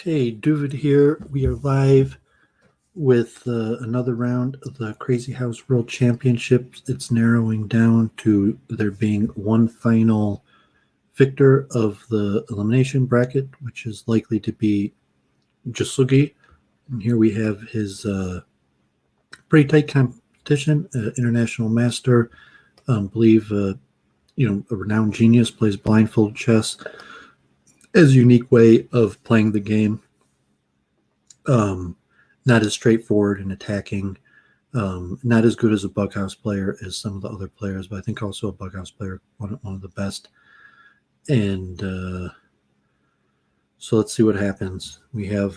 Okay, Duvid here. We are live with another round of the Crazy House World Championships. It's narrowing down to there being one final victor of the elimination bracket, which is likely to be Jasugi. And here we have his pretty tight competition, international master, believe, a renowned genius, plays blindfold chess, as a unique way of playing the game. Not as straightforward in attacking, not as good as a Bughouse player as some of the other players, but I think also a Bughouse player, one of the best. And so let's see what happens. We have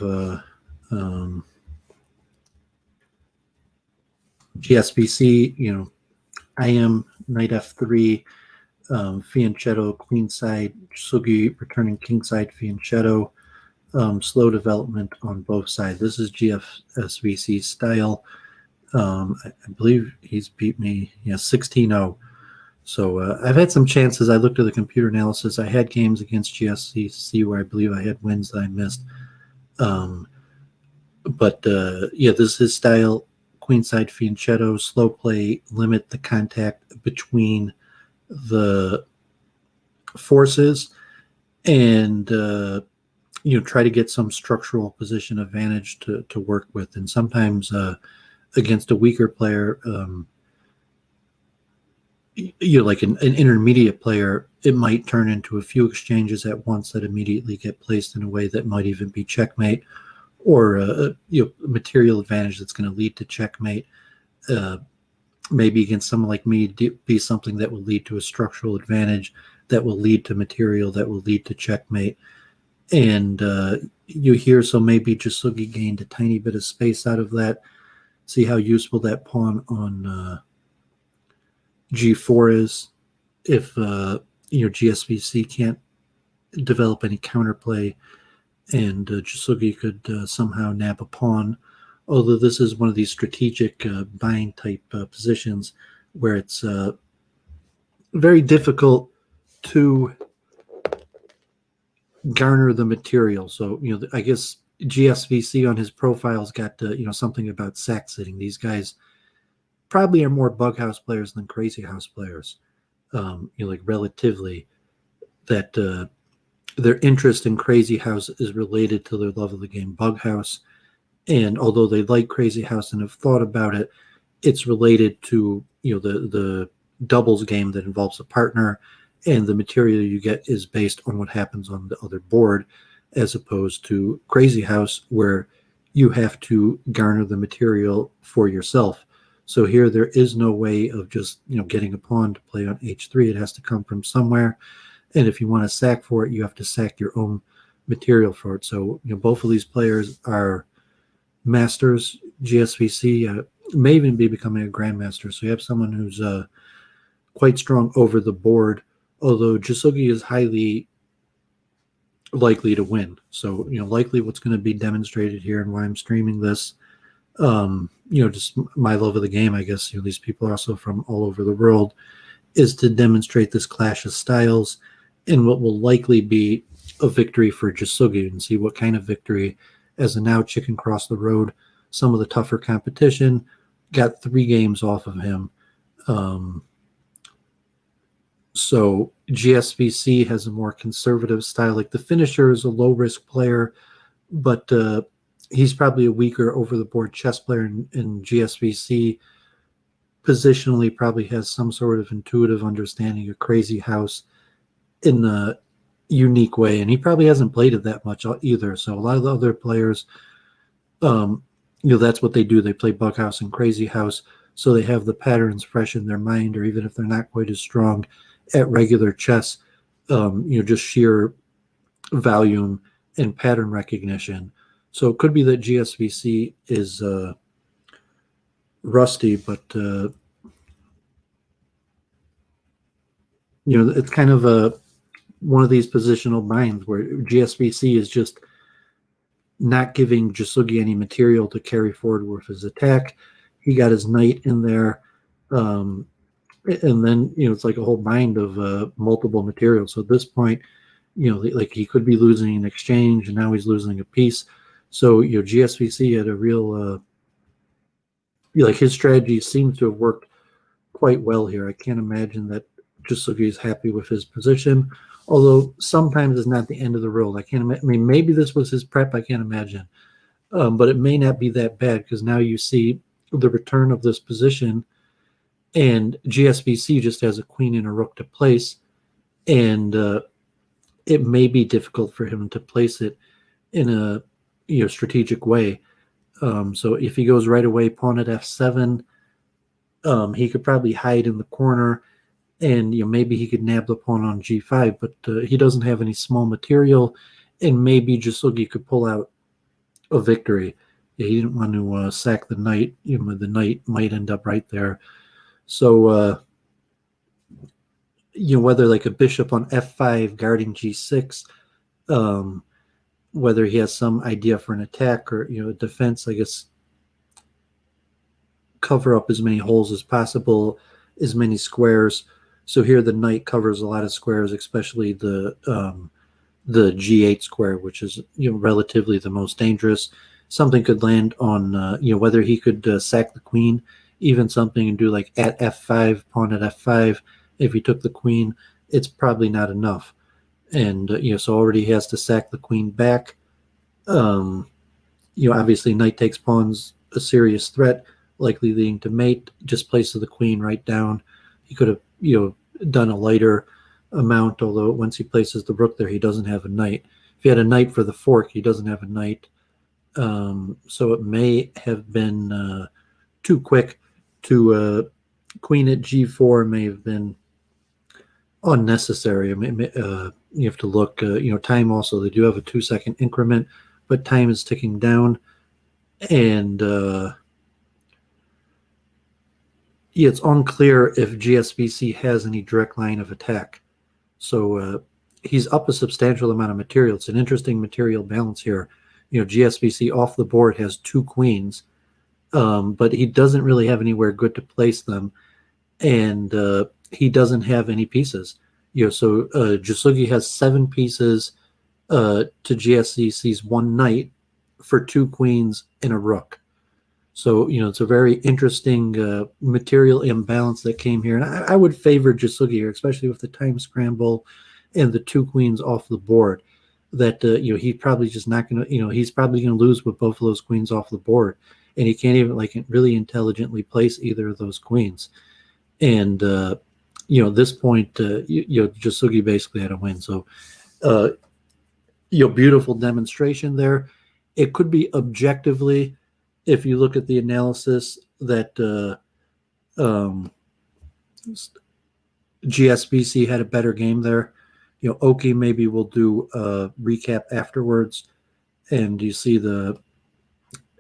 GSVC, IM, knight f3, fianchetto, queenside, Sugi returning kingside, fianchetto. Slow development on both sides. This is GSVC style. I believe he's beat me 16-0. So I've had some chances. I looked at the computer analysis. I had games against GSVC where I believe I had wins that I missed. But this is his style. Queenside fianchetto, slow play, limit the contact between the forces, and try to get some structural position advantage to work with. And sometimes against a weaker player, like an intermediate player, it might turn into a few exchanges at once that immediately get placed in a way that might even be checkmate, or material advantage that's going to lead to checkmate. Maybe against someone like me, be something that will lead to a structural advantage that will lead to material that will lead to checkmate. And so maybe Jasugi gained a tiny bit of space out of that. See how useful that pawn on G4 is. If GSVC can't develop any counterplay, and Jasugi could somehow nab a pawn. Although this is one of these strategic bind type positions where it's very difficult to garner the material. So, I guess GSVC on his profile's got, something about sack sitting. These guys probably are more Bughouse players than Crazy House players, like relatively, that their interest in Crazy House is related to their love of the game Bughouse. And although they like Crazy House and have thought about it, it's related to, the doubles game that involves a partner, and the material you get is based on what happens on the other board, as opposed to Crazy House, where you have to garner the material for yourself. So here there is no way of just, getting a pawn to play on h3. It has to come from somewhere. And if you want to sack for it, you have to sack your own material for it. So, both of these players are masters. GSVC may even be becoming a grandmaster. So you have someone who's quite strong over the board, although Jasugi is highly likely to win. So, likely what's going to be demonstrated here, and why I'm streaming this, just my love of the game, I guess, these people are also from all over the world, is to demonstrate this clash of styles and what will likely be a victory for Jasugi, and see what kind of victory, as a now chicken cross the road. Some of the tougher competition got 3 games off of him. So GSVC has a more conservative style. Like the finisher is a low-risk player, but he's probably a weaker over-the-board chess player, and GSVC positionally probably has some sort of intuitive understanding of Crazy House in a unique way, and he probably hasn't played it that much either. So a lot of the other players, that's what they do. They play Bughouse and Crazy House, so they have the patterns fresh in their mind, or even if they're not quite as strong at regular chess, just sheer volume and pattern recognition. So it could be that GSVC is rusty, but it's kind of one of these positional binds where GSVC is just not giving Jasugi any material to carry forward with his attack. He got his knight in there, and then it's like a whole bind of multiple materials. So at this point, like he could be losing an exchange, and now he's losing a piece. So GSVC had a real like his strategy seems to have worked quite well here. I can't imagine that Jasugi is happy with his position, although sometimes it's not the end of the world. I mean, maybe this was his prep. I can't imagine, but it may not be that bad because now you see the return of this position, and GSVC just has a queen and a rook to place, and it may be difficult for him to place it in a strategic way. So if he goes right away, pawn at f7, he could probably hide in the corner, and maybe he could nab the pawn on g5. But he doesn't have any small material, and maybe Jasugi could pull out a victory. He didn't want to sack the knight. The knight might end up right there. So whether like a bishop on f5 guarding g6. Whether he has some idea for an attack or a defense, I guess, cover up as many holes as possible, as many squares. So here the knight covers a lot of squares, especially the g8 square, which is relatively the most dangerous. Something could land on whether he could sack the queen, even something and do like at f5, pawn at f5. If he took the queen, it's probably not enough. And so already he has to sack the queen back. Obviously knight takes pawn's a serious threat, likely leading to mate. Just places the queen right down. He could have done a lighter amount, although once he places the rook there, he doesn't have a knight. If he had a knight for the fork, he doesn't have a knight. So it may have been too quick to queen at g4 may have been unnecessary. I mean, you have to look, time also. They do have a 2-second increment, but time is ticking down. And it's unclear if GSVC has any direct line of attack. So he's up a substantial amount of material. It's an interesting material balance here. GSVC off the board has 2 queens, but he doesn't really have anywhere good to place them. And he doesn't have any pieces. So Jasugi has 7 pieces to GSVC's 1 knight for 2 queens and a rook. So it's a very interesting material imbalance that came here, and I would favor Jasugi here, especially with the time scramble and the 2 queens off the board. That he's probably just not going to he's probably going to lose with both of those queens off the board, and he can't even really intelligently place either of those queens. And at this point, Jasugi basically had a win. So, beautiful demonstration there. It could be objectively, if you look at the analysis, that GSVC had a better game there. Oki maybe will do a recap afterwards, and you see the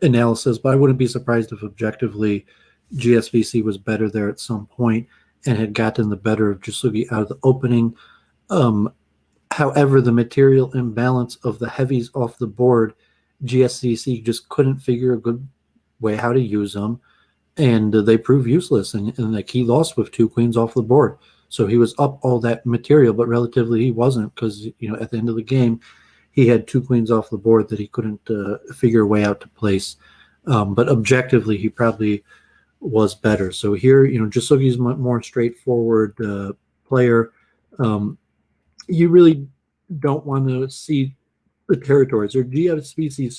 analysis. But I wouldn't be surprised if objectively GSVC was better there at some point and had gotten the better of Jasugi out of the opening. However, the material imbalance of the heavies off the board, GSVC just couldn't figure a good way how to use them, and they proved useless. And like he lost with 2 queens off the board. So he was up all that material, but relatively he wasn't, because at the end of the game, he had 2 queens off the board that he couldn't figure a way out to place. But objectively, he probably was better. So here, Jasugi's more straightforward player. You really don't want to see the territories or GSVC's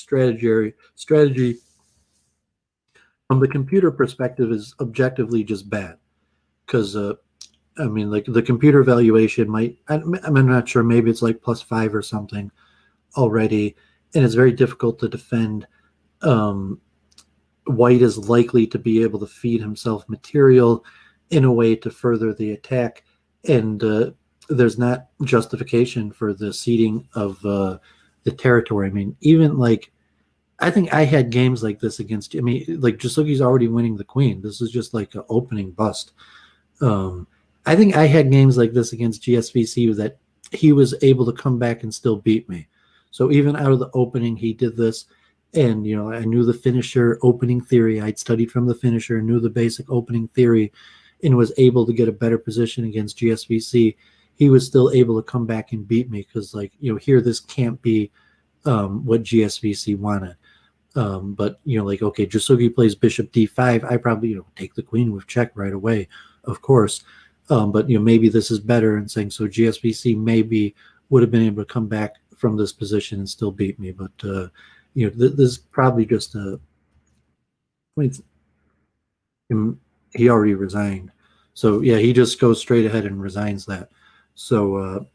strategy from the computer perspective is objectively just bad, because like the computer valuation might, I'm not sure, maybe it's like +5 or something already, and it's very difficult to defend. White is likely to be able to feed himself material in a way to further the attack, and there's not justification for the seeding of the territory. I mean, even I think I had games like this against, Jasugi's already winning the queen. This is just like an opening bust. I think I had games like this against GSVC that he was able to come back and still beat me. So even out of the opening, he did this. And, I knew the finisher opening theory. I'd studied from the finisher, knew the basic opening theory, and was able to get a better position against GSVC. he was still able to come back and beat me because, like, here this can't be what GSVC wanted. But like, okay, Jasugi plays bishop d5. I probably take the queen with check right away, of course. But maybe this is better in saying so GSVC maybe would have been able to come back from this position and still beat me. But this is probably just a. He already resigned, so yeah, he just goes straight ahead and resigns that. So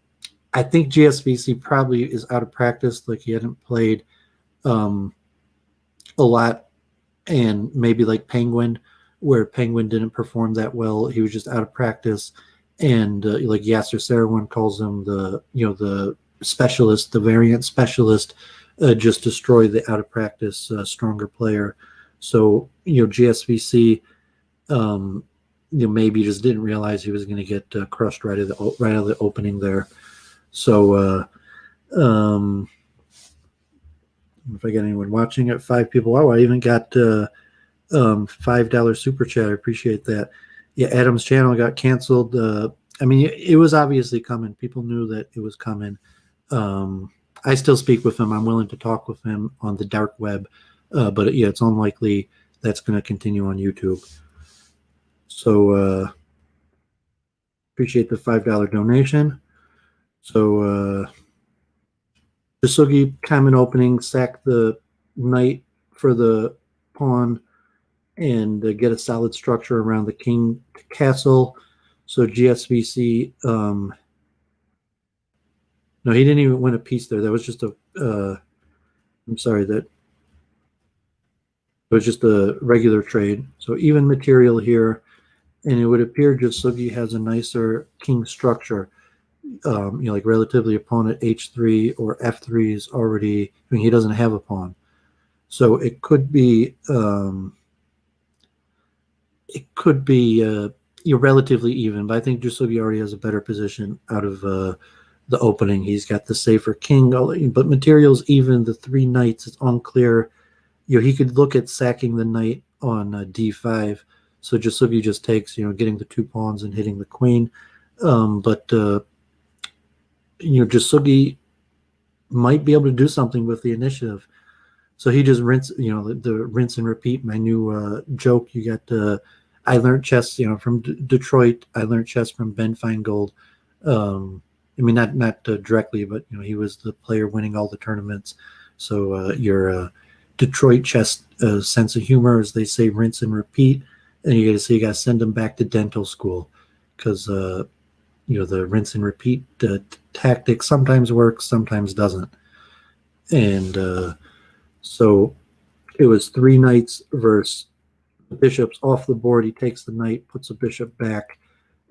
I think GSVC probably is out of practice, like he hadn't played a lot, and maybe like Penguin, where Penguin didn't perform that well. He was just out of practice, and like Yasser Serouan calls him the specialist, the variant specialist, just destroy the out of practice stronger player. So GSVC maybe just didn't realize he was going to get crushed right out of the opening there. So if I get anyone watching it, 5 people. Oh, I even got $5 super chat. I appreciate that. Yeah, Adam's channel got canceled. I mean, it was obviously coming. People knew that it was coming. I still speak with him. I'm willing to talk with him on the dark web, but yeah, it's unlikely that's going to continue on YouTube. So appreciate the $5 donation. So Jasugi, common opening, sack the knight for the pawn and get a solid structure around the king castle. So GSVC, no, he didn't even win a piece there. That was just a, I'm sorry, that it was just a regular trade. So even material here, and it would appear Jasugi has a nicer king structure. Like relatively a pawn at h3 or f3 is already, I mean, he doesn't have a pawn. So it could be relatively even, but I think Jasugi already has a better position out of the opening. He's got the safer king, but materials even, the 3 knights, it's unclear. He could look at sacking the knight on d5. So Jasugi just takes, getting the 2 pawns and hitting the queen. But Jasugi might be able to do something with the initiative. So he just the rinse and repeat. My new joke. You got I learned chess, from Detroit. I learned chess from Ben Feingold. I mean, not directly, but he was the player winning all the tournaments. So your Detroit chess sense of humor, as they say, rinse and repeat. And you got to send them back to dental school because the rinse and repeat tactic sometimes works, sometimes doesn't. And so it was 3 knights versus bishops off the board. He takes the knight, puts a bishop back,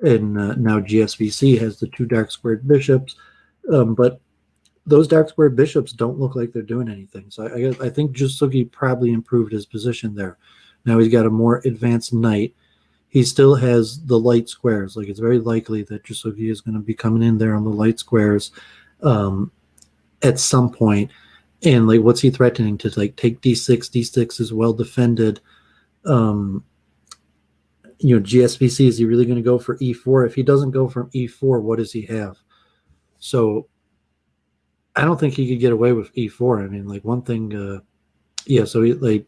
and now GSVC has the 2 dark squared bishops. But those dark squared bishops don't look like they're doing anything. So I think Jasugi probably improved his position there. Now he's got a more advanced knight. He still has the light squares. Like, it's very likely that Jasugi is going to be coming in there on the light squares at some point. And like, what's he threatening to like take d6? D6 is well defended. GSVC, is he really going to go for e4? If he doesn't go from e4, what does he have? So I don't think he could get away with e4. I mean, like, one thing, so he, like,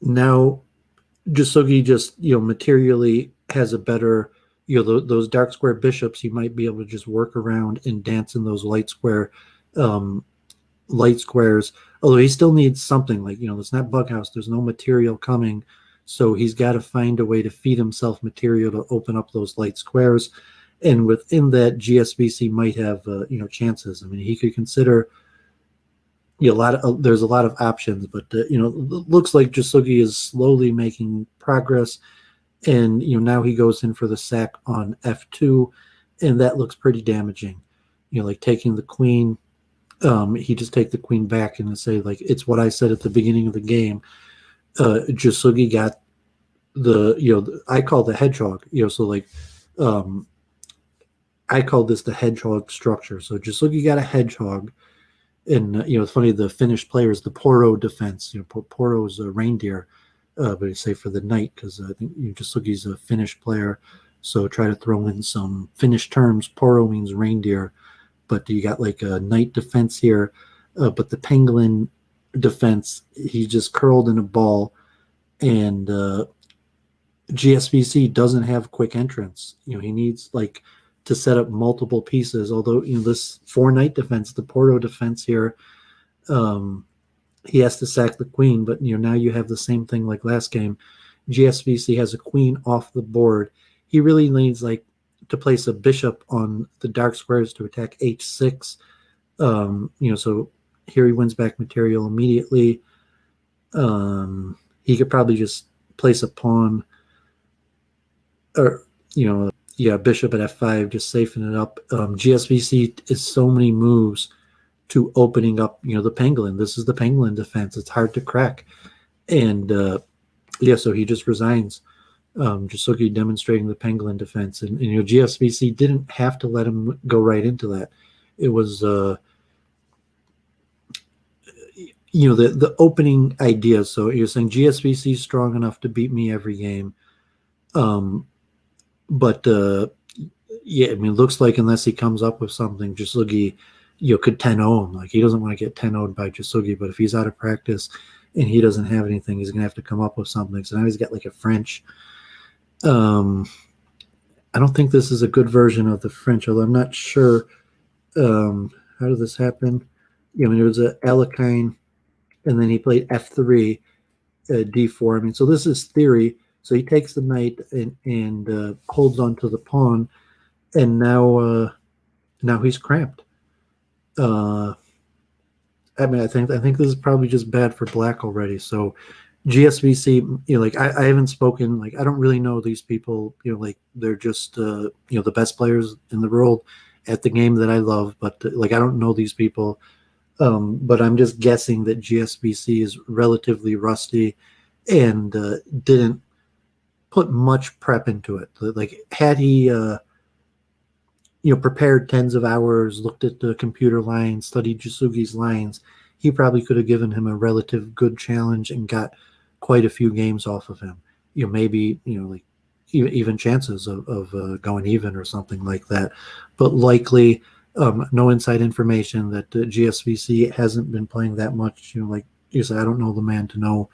now Jasugi just, materially has a better, those dark square bishops, he might be able to just work around and dance in those light squares. Although he still needs something, like, it's not Bughouse. There's no material coming. So he's got to find a way to feed himself material to open up those light squares. And within that, GSVC might have, chances. I mean, he could consider, there's a lot of options, but, it looks like Jasugi is slowly making progress. And, now he goes in for the sack on f2, and that looks pretty damaging. Like taking the queen, he just take the queen back and say, like, it's what I said at the beginning of the game. Jasugi got the, I call the hedgehog, so like, I call this the hedgehog structure. So Jasugi got a hedgehog, and it's funny, the Finnish players, the Poro defense, Poro's a reindeer, but I say for the knight, because I think Jasugi's a Finnish player. So try to throw in some Finnish terms. Poro means reindeer, but you got like a knight defense here. But the pangolin defense, he just curled in a ball, and GSVC doesn't have quick entrance. He needs like to set up multiple pieces. Although this 4 knight defense, the Porto defense here, he has to sack the queen. But now you have the same thing like last game. GSVC has a queen off the board. He really needs like to place a bishop on the dark squares to attack h6. So here he wins back material immediately. He could probably just place a pawn, or bishop at f5, just safening it up. GSVC is so many moves to opening up the pangolin. This is the pangolin defense. It's hard to crack, and so he just resigns. Jasugi demonstrating the pangolin defense, and GSVC didn't have to let him go right into that. It was the opening idea. So you're saying GSVC is strong enough to beat me every game, but it looks like unless he comes up with something, Jasugi could 10-0 him. Like, he doesn't want to get 10-0'd by Jasugi, but if he's out of practice and he doesn't have anything, he's gonna have to come up with something. So now he's got like a French. I don't think this is a good version of the French, although I'm not sure. How did this happen? It was a Alekhine, and then he played f3, d4. So this is theory. So he takes the knight and holds on to the pawn, and now he's cramped. I think this is probably just bad for black already. So GSVC, I haven't spoken, I don't really know these people, they're just the best players in the world at the game that I love, but I don't know these people. But I'm just guessing that GSVC is relatively rusty and didn't put much prep into it. Had he prepared tens of hours, looked at the computer lines, studied Jasugi's lines, he probably could have given him a relative good challenge and got quite a few games off of him. Maybe even chances of going even or something like that. But likely, no inside information that GSVC hasn't been playing that much. Like you said, I don't know the man to know,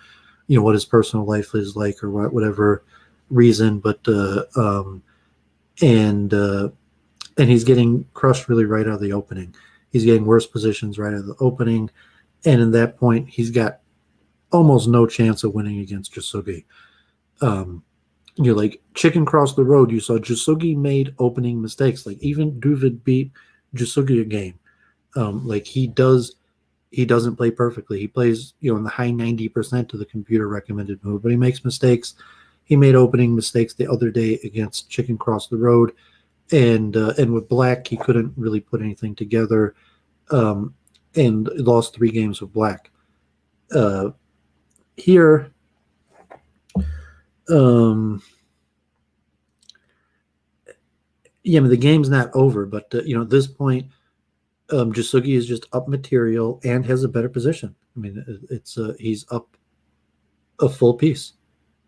what his personal life is like or whatever reason. But and he's getting crushed really right out of the opening. He's getting worse positions right out of the opening, and in that point, he's got almost no chance of winning against Jasugi. Chicken cross the road, you saw Jasugi made opening mistakes. Even Duvid beat Jasugi a game. He doesn't play perfectly. He plays in the high 90% of the computer recommended move, but he makes mistakes. He made opening mistakes the other day against Chicken Cross the Road, and with black he couldn't really put anything together, and lost 3 games with black. Here, the game's not over, but at this point, Jasugi is just up material and has a better position. It's he's up a full piece,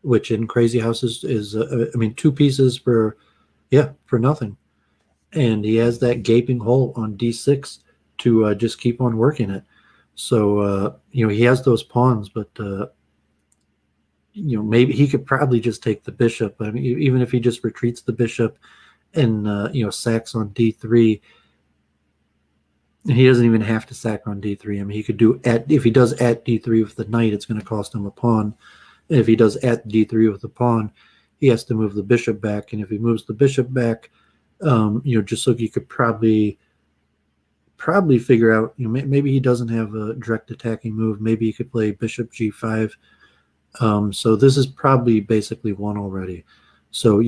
which in Crazy House is 2 pieces for nothing, and he has that gaping hole on d6 to just keep on working it. So he has those pawns, but maybe he could probably just take the bishop. Even if he just retreats the bishop and sacks on d3, he doesn't even have to sack on d3. He could do if he does at d3 with the knight, it's going to cost him a pawn. And if he does at d3 with the pawn, he has to move the bishop back. And if he moves the bishop back, Jasugi could probably figure out, maybe he doesn't have a direct attacking move. Maybe he could play bishop g5. So this is probably basically won already. So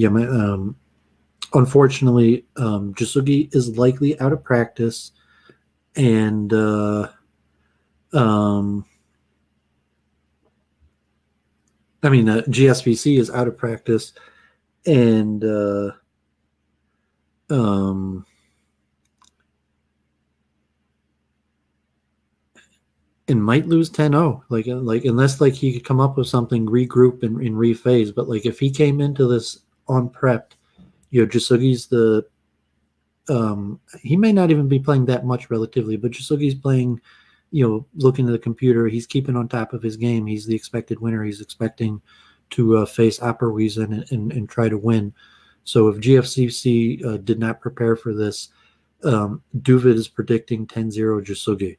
unfortunately, Jasugi is likely out of practice, and GSVC is out of practice, and and might lose 10-0, unless he could come up with something, regroup and rephase. But if he came into this unprepped, Jasugi's he may not even be playing that much relatively, but Jasugi's playing, looking at the computer. He's keeping on top of his game. He's the expected winner. He's expecting to face Opperwiesen and try to win. So if GFCC did not prepare for this, Duvid is predicting 10-0 Jasugi.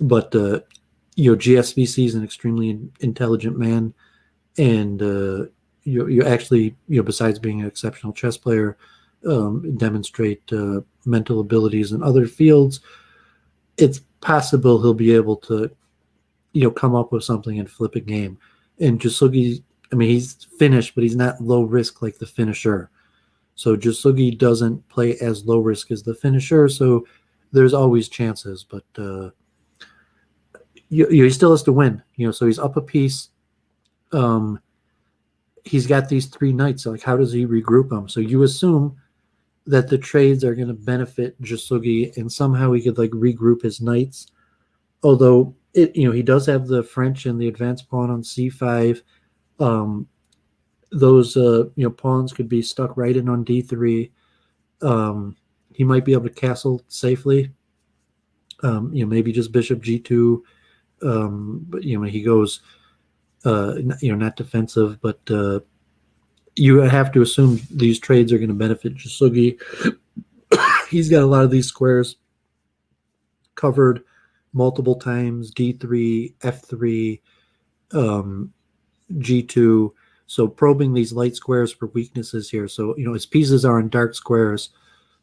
But GSVC is an extremely intelligent man, and you actually, besides being an exceptional chess player, demonstrate mental abilities in other fields. It's possible he'll be able to, come up with something and flip a game. And Jasugi, he's finished, but he's not low risk like the finisher. So Jasugi doesn't play as low risk as the finisher, so there's always chances. But he still has to win. So he's up a piece. He's got these 3 knights. So how does he regroup them? So you assume that the trades are going to benefit Jasugi, and somehow he could regroup his knights. Although he does have the French and the advanced pawn on c5. Those pawns could be stuck right in on d3. He might be able to castle safely. Maybe just bishop g2. But he goes not defensive, but you have to assume these trades are going to benefit Jasugi. He's got a lot of these squares covered multiple times: d3, f3, g2. So probing these light squares for weaknesses here. So his pieces are in dark squares.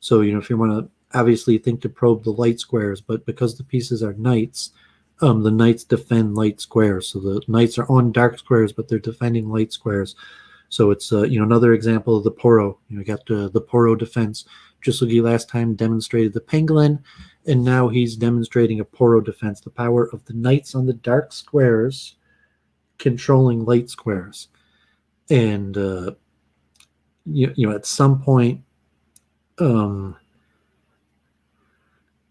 So if you want to obviously think to probe the light squares, but because the pieces are knights, the knights defend light squares. So the knights are on dark squares, but they're defending light squares. So it's another example of the Poro. You got the Poro defense. Jasugi last time demonstrated the pangolin, and now he's demonstrating a Poro defense. The power of the knights on the dark squares controlling light squares. And at some point, so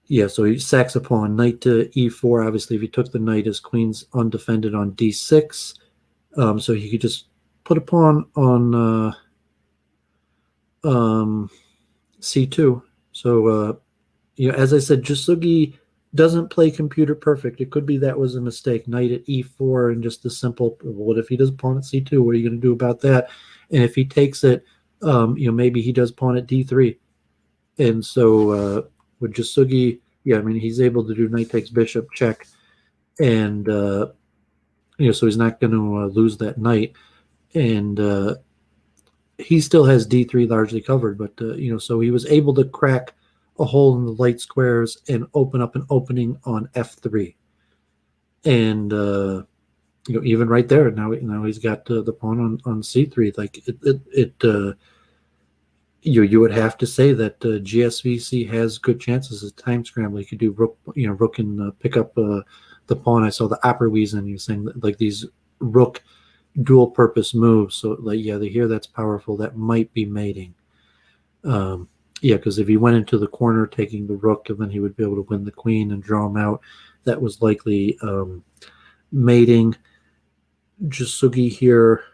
he sacks a pawn, knight to e4. Obviously, if he took the knight, his queen's undefended on d6. So he could just put a pawn on c2. So as I said, Jasugi doesn't play computer perfect. It could be that was a mistake. Knight at e4 and just a simple, what if he does pawn at c2? What are you going to do about that? And if he takes it, maybe he does pawn at d3. And so with Jasugi, he's able to do knight takes bishop check. And, so he's not going to lose that knight. And he still has d3 largely covered. But, so he was able to crack a hole in the light squares and open up an opening on f3. And, even right there, now he's got the pawn on c3. Like you would have to say that GSVC has good chances as time scramble. You could do rook, rook and pick up the pawn. I saw the Opperwiesen. You're saying that, these rook dual purpose moves. So they hear that's powerful. That might be mating. Because if he went into the corner taking the rook, and then he would be able to win the queen and draw him out. That was likely mating. Jasugi here.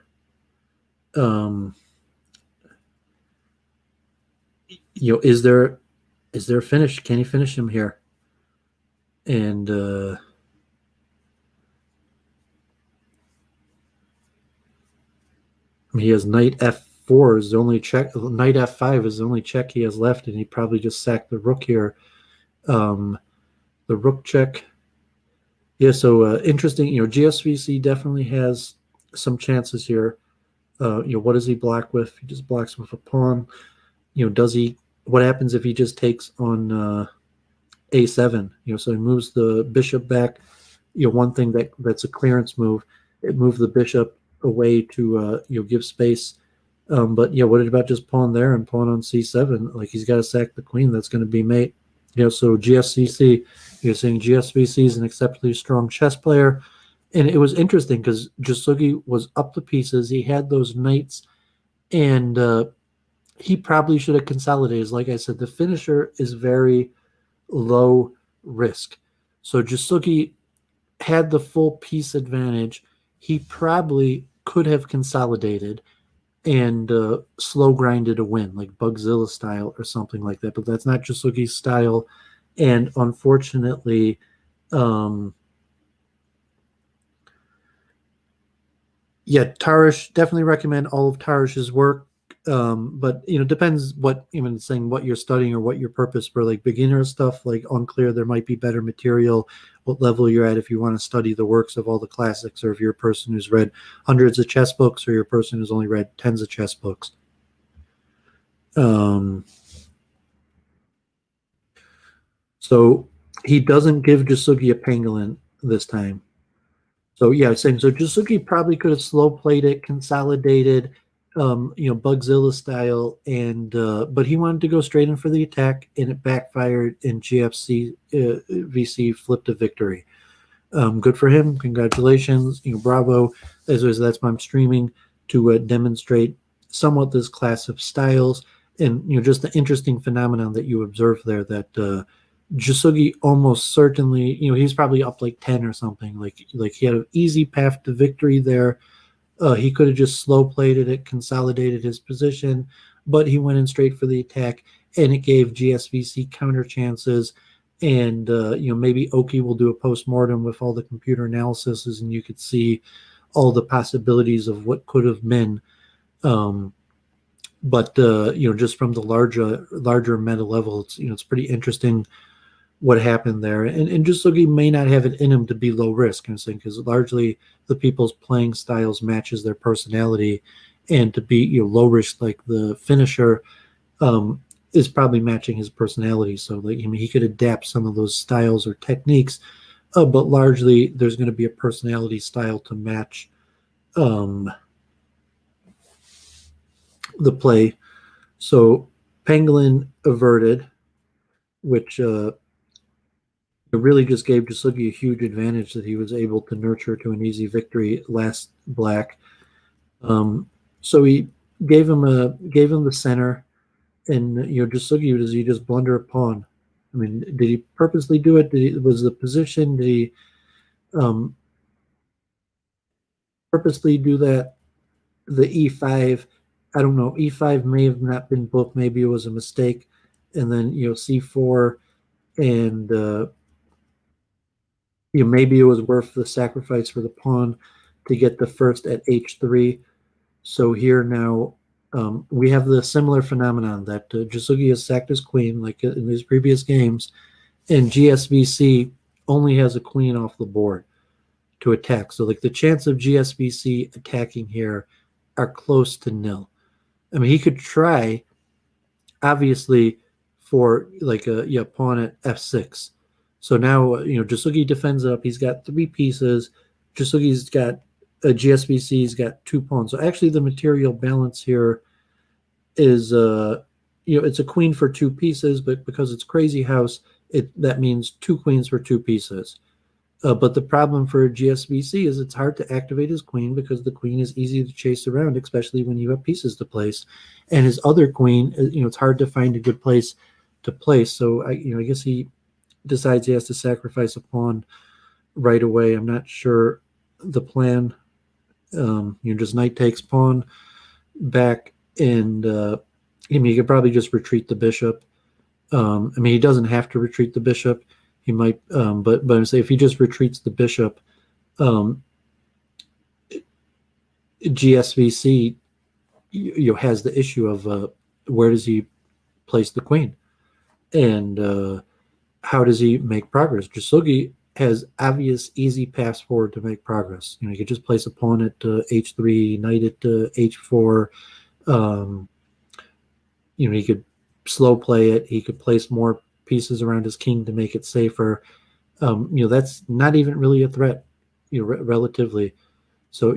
Is there a finish? Can he finish him here? And he has knight f4 is the only check. Knight f5 is the only check he has left, and he probably just sacked the rook here. The rook check. Yeah, so interesting. GSVC definitely has some chances here. What does he block with? He just blocks with a pawn. What happens if he just takes on a7? So he moves the bishop back. One thing that's a clearance move. It moved the bishop away to give space. But what about just pawn there and pawn on c7? Like, he's got to sack the queen. That's going to be mate. So GSVC, you're saying GSVC is an exceptionally strong chess player. And it was interesting because Jasugi was up the pieces. He had those knights, and he probably should have consolidated. Like I said, the finisher is very low risk. So Jasugi had the full piece advantage. He probably could have consolidated, and slow grinded a win, like Bugzilla style or something like that. But that's not Jasugi's style. And unfortunately, um, yeah, Tarish, definitely recommend all of Tarish's work. But depends what, even saying what you're studying or what your purpose for, like beginner stuff, like unclear. There might be better material, what level you're at, if you want to study the works of all the classics, or if you're a person who's read hundreds of chess books, or you're a person who's only read tens of chess books. So he doesn't give Jasugi a pangolin this time. So yeah, saying so Jasugi probably could have slow played it, consolidated, Bugzilla style, and but he wanted to go straight in for the attack, and it backfired, and GFC VC flipped a victory. Good for him. Congratulations. Bravo. As always, that's why I'm streaming, to demonstrate somewhat this class of styles, and just the interesting phenomenon that you observe there, that Jasugi almost certainly, he's probably up like 10 or something. Like he had an easy path to victory there. He could have just slow played it, consolidated his position, but he went in straight for the attack, and it gave GSVC counter chances. And maybe Oki will do a post-mortem with all the computer analyses, and you could see all the possibilities of what could have been. But just from the larger meta level, it's pretty interesting what happened there. And Jasugi may not have it in him to be low risk, I'm saying, because largely the people's playing styles matches their personality, and to be low risk like the finisher is probably matching his personality. So like, he could adapt some of those styles or techniques, but largely there's going to be a personality style to match the play. So Pangolin averted, which it really just gave Jasugi a huge advantage, that he was able to nurture to an easy victory last black. So he gave him the center, and Jasugi, does he just blunder a pawn? I mean, did he purposely do it? Was the position? Did he purposely do that? The e5, I don't know. E5 may have not been booked. Maybe it was a mistake. And then c4, and maybe it was worth the sacrifice for the pawn to get the first at h3. So here now we have the similar phenomenon that Jasugi has sacked his queen, like in his previous games, and GSVC only has a queen off the board to attack. So like the chance of GSVC attacking here are close to nil. I mean, he could try, obviously, for like a pawn at f6. So now Jasugi defends up. He's got 3 pieces. Jasugi's got GSVC's got 2 pawns. So actually, the material balance here is it's a queen for 2 pieces, but because it's crazy house, that means 2 queens for 2 pieces. But the problem for GSVC is it's hard to activate his queen, because the queen is easy to chase around, especially when you have pieces to place. And his other queen, it's hard to find a good place to place. So I guess he decides he has to sacrifice a pawn right away. I'm not sure the plan. Just knight takes pawn back, and he could probably just retreat the bishop. He doesn't have to retreat the bishop. He might, but I'm saying if he just retreats the bishop, GSVC has the issue of where does he place the queen, and how does he make progress? Jasugi has obvious easy paths forward to make progress. He could just place a pawn at h3, knight at h4. He could slow play it. He could place more pieces around his king to make it safer. That's not even really a threat, relatively. So I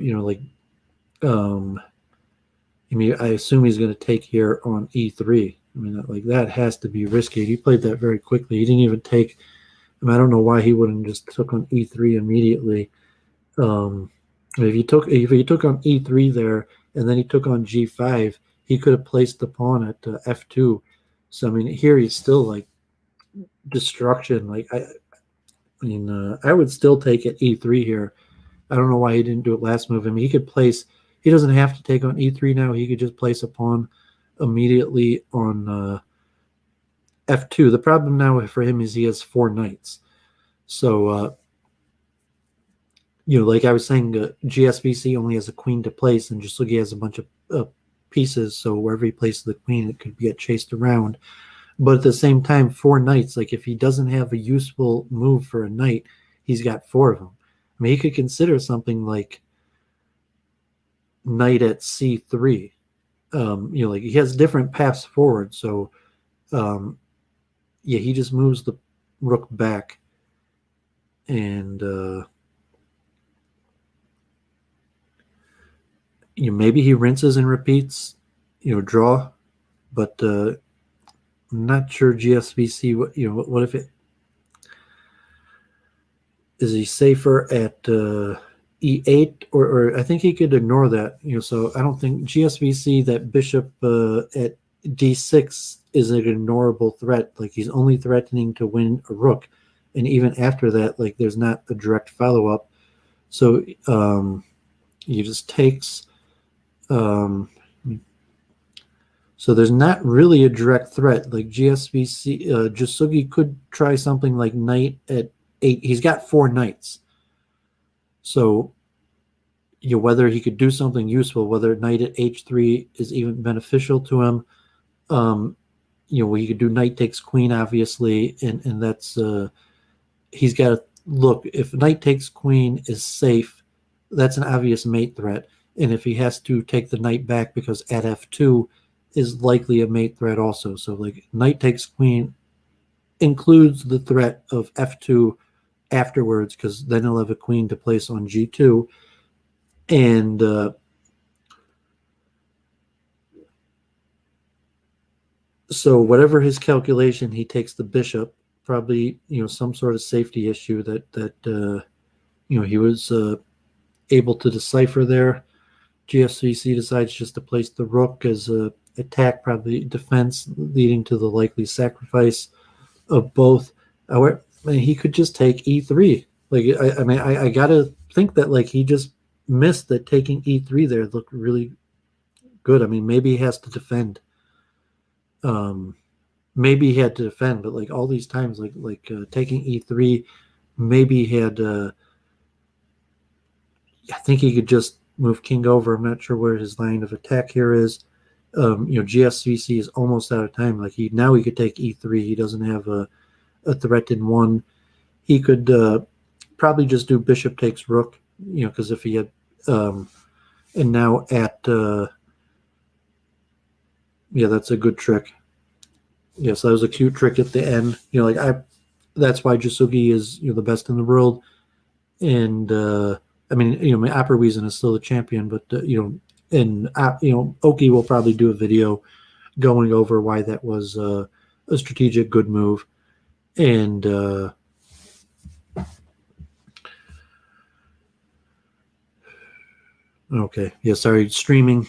assume he's going to take here on e3. That has to be risky. He played that very quickly. He didn't even take. I don't know why he wouldn't just took on e3 immediately. If he took on e3 there, and then he took on g5, he could have placed the pawn at f2. So here he's still like destruction. I would still take at e3 here. I don't know why he didn't do it last move. He could place He doesn't have to take on e3 now. He could just place a pawn immediately on f2. The problem now for him is he has 4 knights. So, like I was saying, GSVC only has a queen to place, and Jasugi has a bunch of pieces. So wherever he places the queen, it could get chased around. But at the same time, 4 knights, like if he doesn't have a useful move for a knight, he's got 4 of them. I mean, he could consider something like knight at c3. Like he has different paths forward. So, yeah, he just moves the rook back, and maybe he rinses and repeats, draw, but I'm not sure GSVC. What if it is he safer at e8, or I think he could ignore that. So I don't think GSVC that bishop at d6 is an ignorable threat. Like he's only threatening to win a rook, and even after that, like there's not a direct follow up. So he just takes. So there's not really a direct threat. Like GSVC, Jasugi could try something like knight at 8. He's got 4 knights. So, whether he could do something useful, whether knight at h3 is even beneficial to him, he could do knight takes queen, obviously, and that's he's got to look. If knight takes queen is safe, that's an obvious mate threat. And if he has to take the knight back because at f2 is likely a mate threat also. So like knight takes queen includes the threat of f2 afterwards, because then he'll have a queen to place on g2. And so whatever his calculation, he takes the bishop, probably some sort of safety issue that he was able to decipher there. GSVC decides just to place the rook as a attack, probably defense, leading to the likely sacrifice of both. However, he could just take e3. Like I gotta think that like he just missed that taking e3 there looked really good. I mean, maybe he has to defend. Maybe he had to defend, but like all these times, like taking e3, maybe he had. I think he could just move king over. I'm not sure where his line of attack here is. GSVC is almost out of time. Like he could take e3. He doesn't have a threat in one. He could probably just do bishop takes rook. Because if he had and now at that's a good trick. Yes, that was a cute trick at the end. That's why Jasugi is the best in the world. And I mean, my Opera Wiesen is still the champion, but Oki will probably do a video going over why that was a strategic good move. And okay, yeah, sorry, streaming.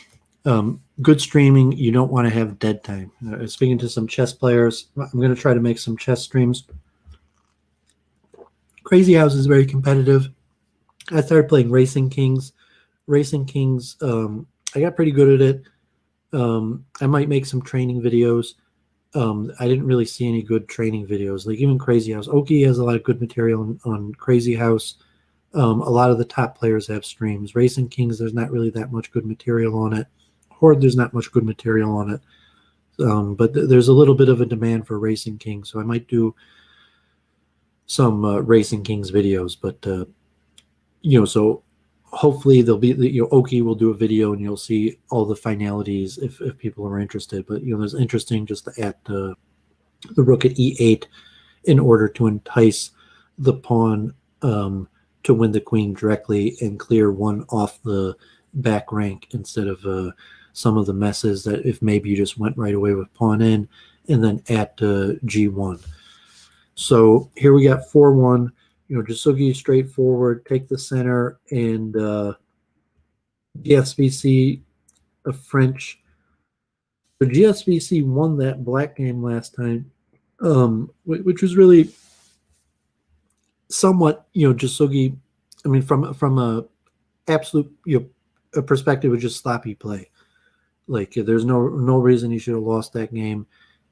Good streaming. You don't want to have dead time. Speaking to some chess players, I'm going to try to make some chess streams. Crazy House is very competitive. I started playing Racing Kings. Racing Kings, I got pretty good at it. I might make some training videos. I didn't really see any good training videos. Like even Crazy House. Oki has a lot of good material on Crazy House. A lot of the top players have streams. Racing Kings, there's not really that much good material on it. Horde, there's not much good material on it. But there's a little bit of a demand for Racing Kings, so I might do some Racing Kings videos. But so hopefully there'll be Oki will do a video and you'll see all the finalities if people are interested. But it's interesting just to add the rook at e8 in order to entice the pawn to win the queen directly and clear one off the back rank instead of some of the messes that if maybe you just went right away with pawn in and then at g1. So here we got 4-1. Jasugi straightforward, take the center, and GSVC, a French. So GSVC won that black game last time, which was really somewhat, Jasugi. I mean, from a absolute perspective of just sloppy play. Like there's no reason he should have lost that game.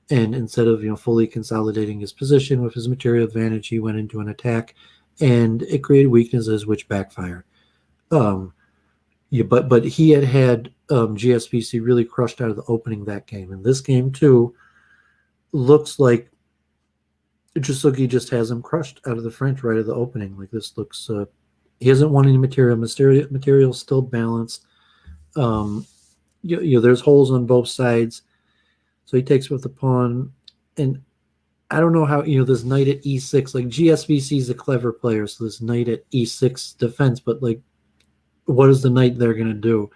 And instead of fully consolidating his position with his material advantage, he went into an attack, and it created weaknesses which backfire. Yeah, but he had GSVC really crushed out of the opening that game, and this game too looks like Jasugi just has him crushed out of the French right at the opening. Like this looks, he hasn't won any material. Material still balanced. There's holes on both sides. So he takes with the pawn, and I don't know how this knight at e6. Like GSVC is a clever player, so this knight at e6 defense, but like, what is the knight they're going to do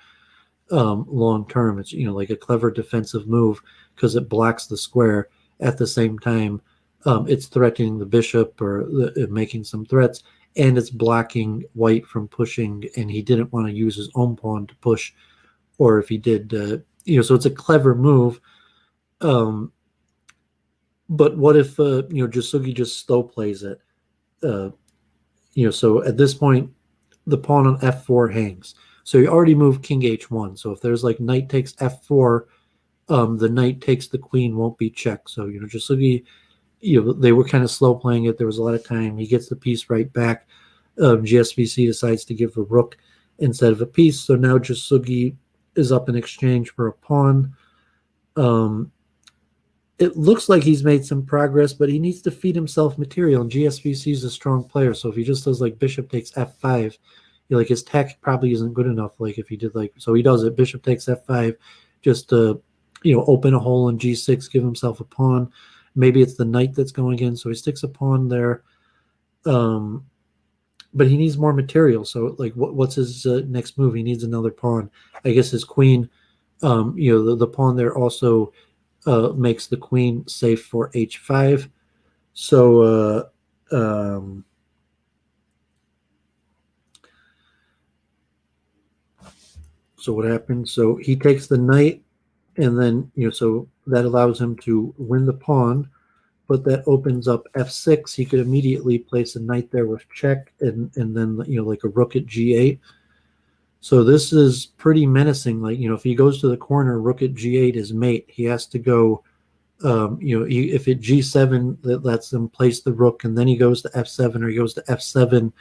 long term? It's like a clever defensive move because it blocks the square. At the same time, it's threatening the bishop or making some threats, and it's blocking white from pushing. And he didn't want to use his own pawn to push, or if he did, so it's a clever move. But what if Jasugi just slow plays it? So at this point, the pawn on f4 hangs. So you already moved king h1. So if there's like knight takes f4, the knight takes the queen won't be checked. So Jasugi, they were kind of slow playing it. There was a lot of time. He gets the piece right back. GSVC decides to give a rook instead of a piece. So now Jasugi is up in exchange for a pawn. It looks like he's made some progress, but he needs to feed himself material, and GSVC is a strong player, so if he just does like bishop takes f5, like his tech probably isn't good enough. Like if he did so he does it, bishop takes f5, just to open a hole in g6, give himself a pawn. Maybe it's the knight that's going in, so he sticks a pawn there. But he needs more material, so like what's his next move? He needs another pawn. I guess his queen, the pawn there also makes the queen safe for h5. So so what happens? So he takes the knight, and then so that allows him to win the pawn, but that opens up f6. He could immediately place a knight there with check, and then like a rook at g8. So this is pretty menacing. Like if he goes to the corner, rook at g8 is mate. He has to go. If at g7, that lets him place the rook, and then he goes to f7, or he goes to f7.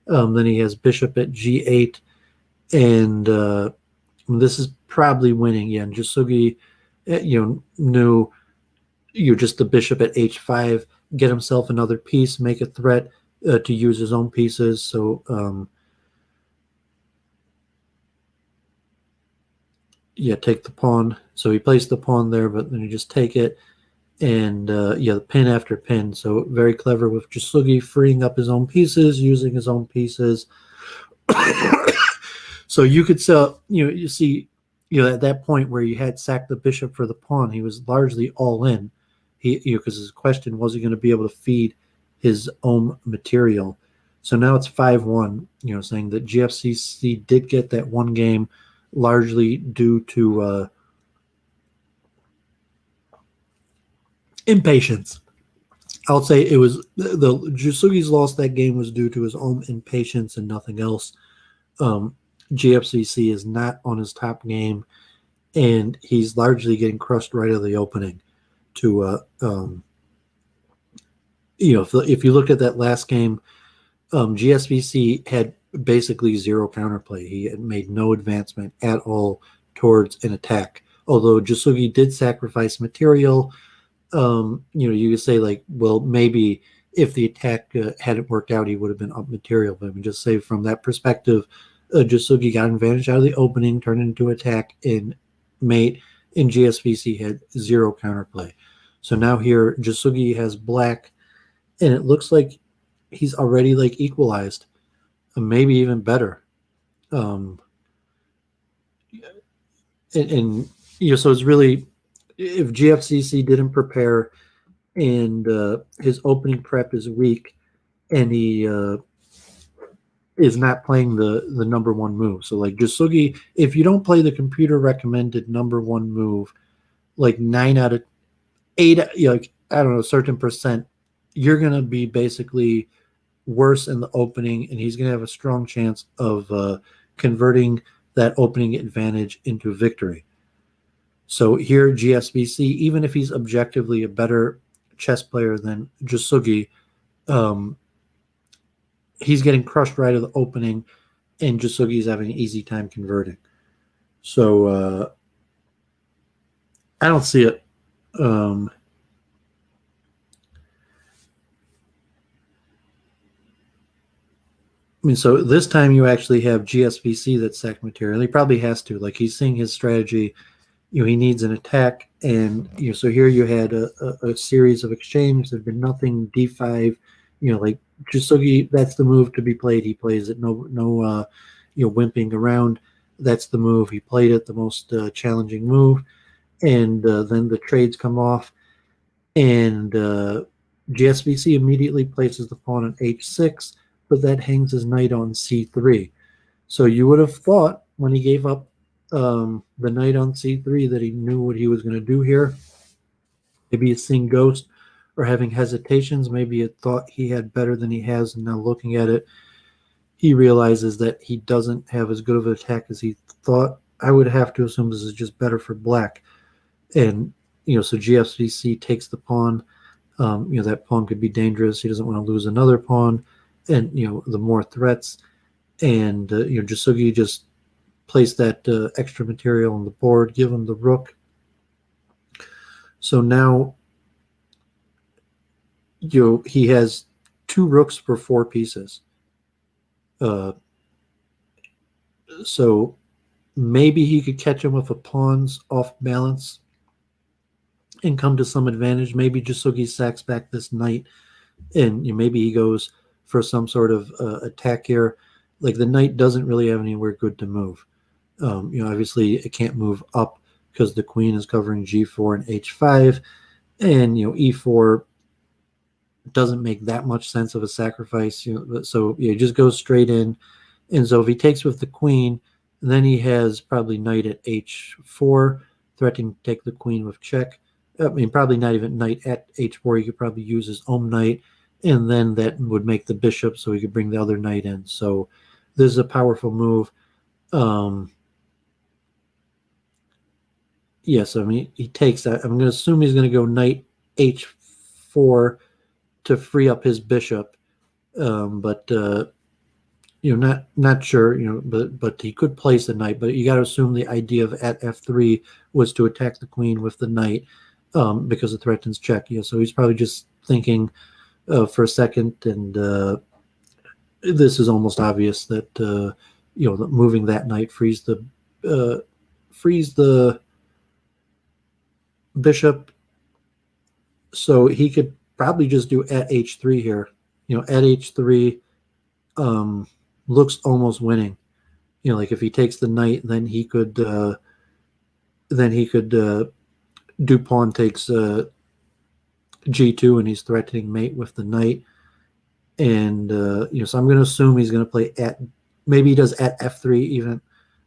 Then he has bishop at g8, and this is probably winning. Yeah, and Jasugi, knew just the bishop at h5, get himself another piece, make a threat to use his own pieces. So take the pawn. So he placed the pawn there, but then you just take it, and pin after pin. So very clever with Jasugi, freeing up his own pieces, using his own pieces. So you could sell, you see, at that point where you had sacked the bishop for the pawn, he was largely all in. Because his question, was he going to be able to feed his own material? So now it's 5-1, saying that GFCC did get that one game largely due to impatience. I'll say it was the Jasugi's loss that game was due to his own impatience and nothing else. GFCC is not on his top game, and he's largely getting crushed right out of the opening. To if you looked at that last game, GSVC had basically zero counterplay. He had made no advancement at all towards an attack. Although Jasugi did sacrifice material, you could say like, well, maybe if the attack hadn't worked out, he would have been up material. But I mean, just say from that perspective, Jasugi got advantage out of the opening, turned into attack in mate, and GSVC had zero counterplay. So now here, Jasugi has black, and it looks like he's already like equalized, maybe even better. So it's really, if GFCC didn't prepare and his opening prep is weak, and he is not playing the number one move. So like Jasugi, if you don't play the computer recommended number one move, like 9 out of 8, like I don't know, a certain percent, you're gonna be basically worse in the opening, and he's gonna have a strong chance of converting that opening advantage into victory. So here, GSVC, even if he's objectively a better chess player than Jasugi, he's getting crushed right at the opening, and Jasugi's having an easy time converting. So I don't see it. I mean, so this time you actually have GSVC that's sack material. He probably has to. Like, he's seeing his strategy. He needs an attack, and so here you had a series of exchanges. There'd been nothing. D5. Like Jasugi, that's the move to be played. He plays it. No, wimping around. That's the move. He played it. The most challenging move, and then the trades come off, and GSVC immediately places the pawn on H6. But that hangs his knight on C3. So you would have thought when he gave up the knight on C3 that he knew what he was going to do here. Maybe he's seeing ghost or having hesitations. Maybe he thought he had better than he has, and now looking at it, he realizes that he doesn't have as good of an attack as he thought. I would have to assume this is just better for black. And, so GSVC takes the pawn. That pawn could be dangerous. He doesn't want to lose another pawn. And, the more threats. And, Jasugi just place that extra material on the board, give him the rook. So now, he has 2 rooks for 4 pieces. So maybe he could catch him with a pawns off balance and come to some advantage. Maybe Jasugi sacks back this knight, and maybe he goes for some sort of attack here. Like, the knight doesn't really have anywhere good to move. Obviously it can't move up because the queen is covering G4 and H5, and E4 doesn't make that much sense of a sacrifice. So he just goes straight in, and so if he takes with the queen, then he has probably knight at H4, threatening to take the queen with check. I mean, probably not even knight at H4. He could probably use his own knight, and then that would make the bishop so he could bring the other knight in. So this is a powerful move. Yes, I mean, he takes that. I'm going to assume he's going to go knight H4 to free up his bishop. But not sure, but he could place a knight. But you got to assume the idea of at F3 was to attack the queen with the knight because it threatens check. So he's probably just thinking for a second, and this is almost obvious that that moving that knight frees the bishop. So he could probably just do at H3 here. At H3 looks almost winning. Like if he takes the knight, then he could do pawn takes G2, and he's threatening mate with the knight. And so I'm going to assume he's going to play at, maybe he does at F3 even.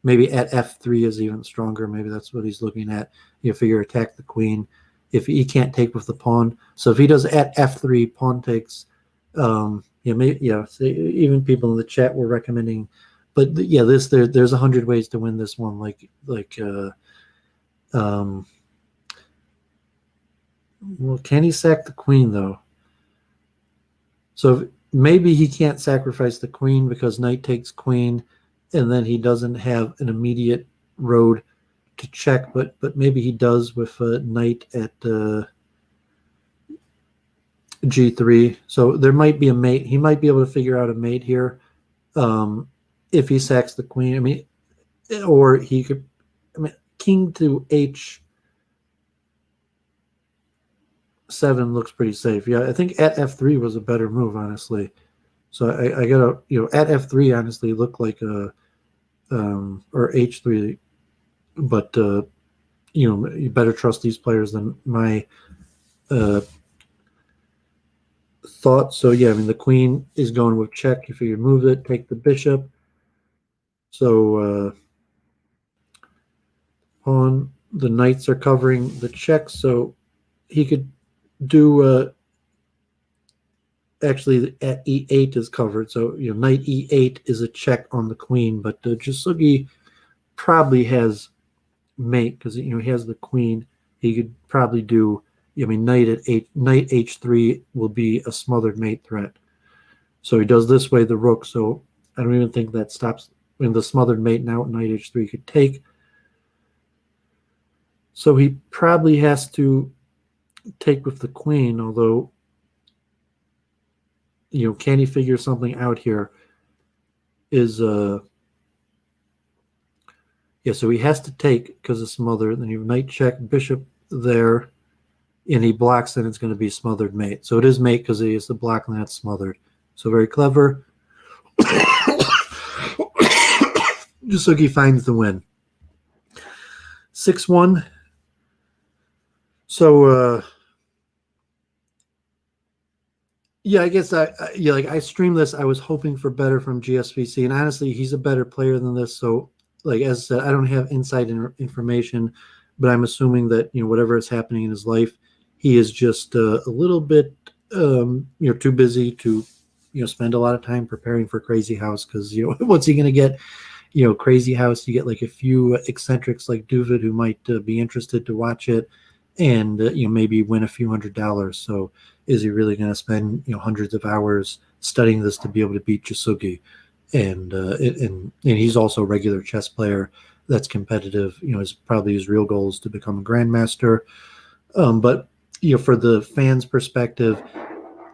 Maybe at F3 is even stronger. Maybe that's what he's looking at. Figure attack the queen if he can't take with the pawn. So if he does at F3, pawn takes. Even people in the chat were recommending, but there's 100 ways to win this one. Well, can he sack the queen though? So maybe he can't sacrifice the queen because knight takes queen, and then he doesn't have an immediate road to check. But maybe he does with knight at G3. So there might be a mate. He might be able to figure out a mate here if he sacks the queen. I mean, or he could. I mean, king to H7 looks pretty safe. Yeah, I think at F3 was a better move, honestly. So I gotta, at F3 honestly looked like a or H3, but you better trust these players than my thought. So yeah, I mean the queen is going with check. If you move it, take the bishop. So pawn, the knights are covering the check, so he could do actually at E8 is covered. So knight E8 is a check on the queen, but Jasugi probably has mate because he has the queen. He could probably do. I mean, knight h3 will be a smothered mate threat. So he does this way the rook. So I don't even think that stops. I mean, the smothered mate now knight h3 could take. So he probably has to take with the queen, although, can he figure something out here? Yeah, so he has to take because it's smothered. Then you have knight check, bishop there, and he blocks, then it's going to be smothered mate. So it is mate because he is the block and that's smothered. So very clever. Jasugi finds the win. 6-1. So, yeah, I guess I streamed this. I was hoping for better from GSVC, and honestly, he's a better player than this. So, like as I said, I don't have inside information, but I'm assuming that whatever is happening in his life, he is just a little bit too busy to spend a lot of time preparing for Crazy House because what's he going to get? Crazy House, you get like a few eccentrics like Duvid who might be interested to watch it, and maybe win a few $100s. So is he really going to spend hundreds of hours studying this to be able to beat Jasugi? And he's also a regular chess player that's competitive. Probably his real goal is to become a grandmaster. But for the fans' perspective,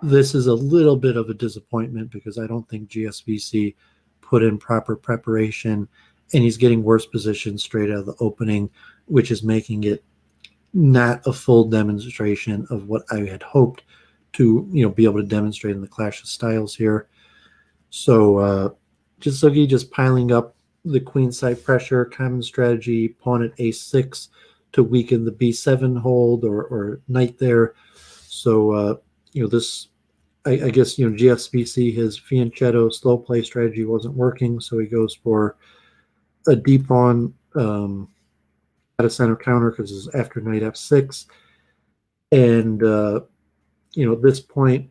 this is a little bit of a disappointment because I don't think GSVC put in proper preparation, and he's getting worse positions straight out of the opening, which is making it not a full demonstration of what I had hoped to be able to demonstrate in the Clash of Styles here. So Jasugi just piling up the queenside pressure, common strategy, pawn at a6 to weaken the b7 hold or knight there. So this, I guess GSVC, his fianchetto slow play strategy wasn't working, so he goes for a d pawn at a center counter because it's after knight f6, and at this point,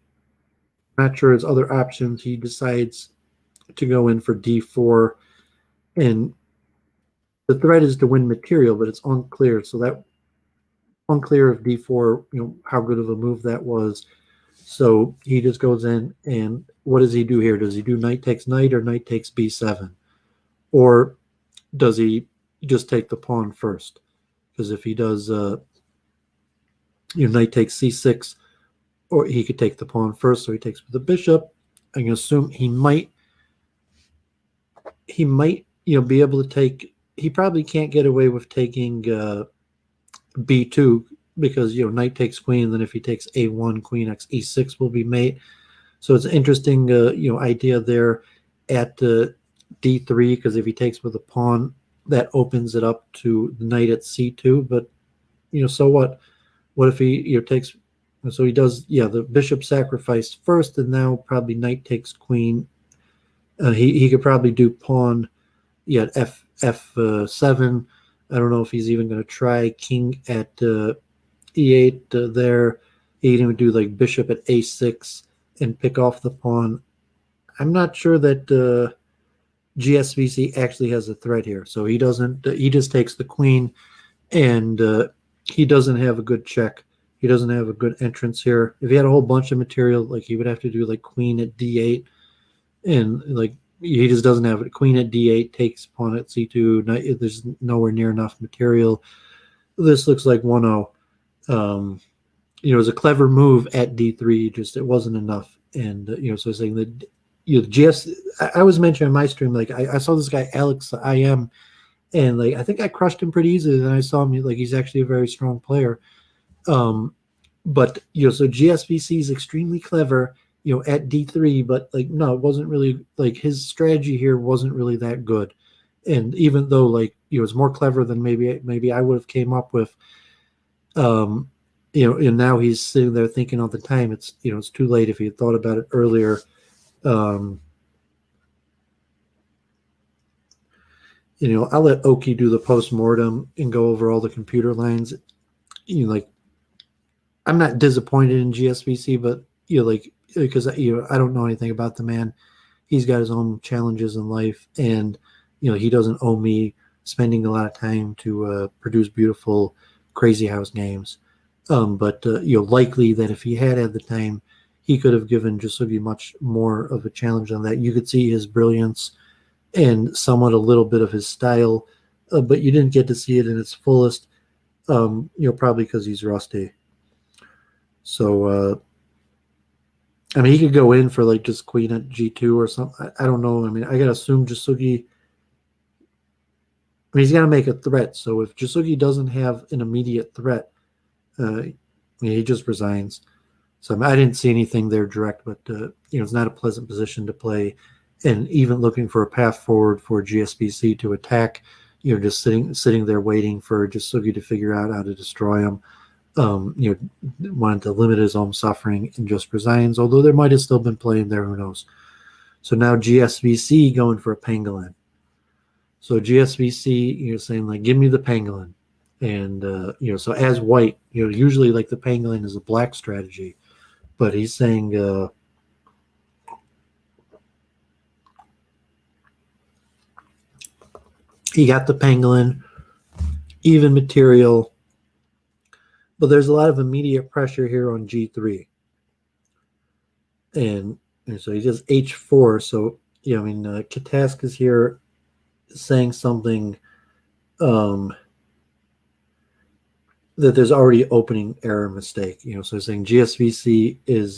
not sure his other options. He decides to go in for d4, and the threat is to win material, but it's unclear. So that unclear of d4, how good of a move that was. So he just goes in, and what does he do here? Does he do knight takes knight or knight takes b7? Or does he just take the pawn first? Because if he does knight takes c6, or he could take the pawn first, so he takes with the bishop. I can assume he might be able to take. He probably can't get away with taking b2 because knight takes queen, and then if he takes a1, queen x e6 will be mate. So it's an interesting idea there at d3, because if he takes with a pawn, that opens it up to the knight at c2. But so what? What if he takes? So he does, the bishop sacrificed first, and now probably knight takes queen. He could probably do pawn, f7. I don't know if he's even going to try king at e8 there. He can even do like bishop at a6 and pick off the pawn. I'm not sure that GSVC actually has a threat here. So he doesn't. He just takes the queen, and he doesn't have a good check. He doesn't have a good entrance here. If he had a whole bunch of material, like he would have to do like queen at d8, and like he just doesn't have it. Queen at d8 takes pawn at c2. There's nowhere near enough material. This looks like 1-0. It was a clever move at d3. Just it wasn't enough. And so saying that I was mentioning in my stream, like I saw this guy Alex IM, and like I think I crushed him pretty easily. Then I saw him, like he's actually a very strong player. But so GSVC is extremely clever, at d3, but like no, it wasn't really, like his strategy here wasn't really that good. And even though like it's more clever than maybe I would have came up with, and now he's sitting there thinking all the time it's it's too late. If he had thought about it earlier, I'll let Oki do the post-mortem and go over all the computer lines. Like I'm not disappointed in GSVC, but because I don't know anything about the man. He's got his own challenges in life, and he doesn't owe me spending a lot of time to produce beautiful Crazy House games. But likely that if he had the time, he could have given Jasugi much more of a challenge on that. You could see his brilliance and somewhat a little bit of his style, but you didn't get to see it in its fullest. Probably because he's rusty. So, I mean, he could go in for like just queen at G2 or something. I don't know. I mean, I gotta assume Jasugi. I mean, he's got to make a threat. So if Jasugi doesn't have an immediate threat, he just resigns. So I didn't see anything there direct, but it's not a pleasant position to play. And even looking for a path forward for GSVC to attack, just sitting there waiting for Jasugi to figure out how to destroy him. Wanted to limit his own suffering and just resigns. Although there might have still been playing there, who knows? So now GSVC going for a pangolin. So GSVC, saying like, give me the pangolin. And, so as white, usually like the pangolin is a black strategy, but he's saying, he got the pangolin, even material, but there's a lot of immediate pressure here on G3. And so he does H4. So, Katask is here saying something that there's already opening error mistake, so saying GSVC is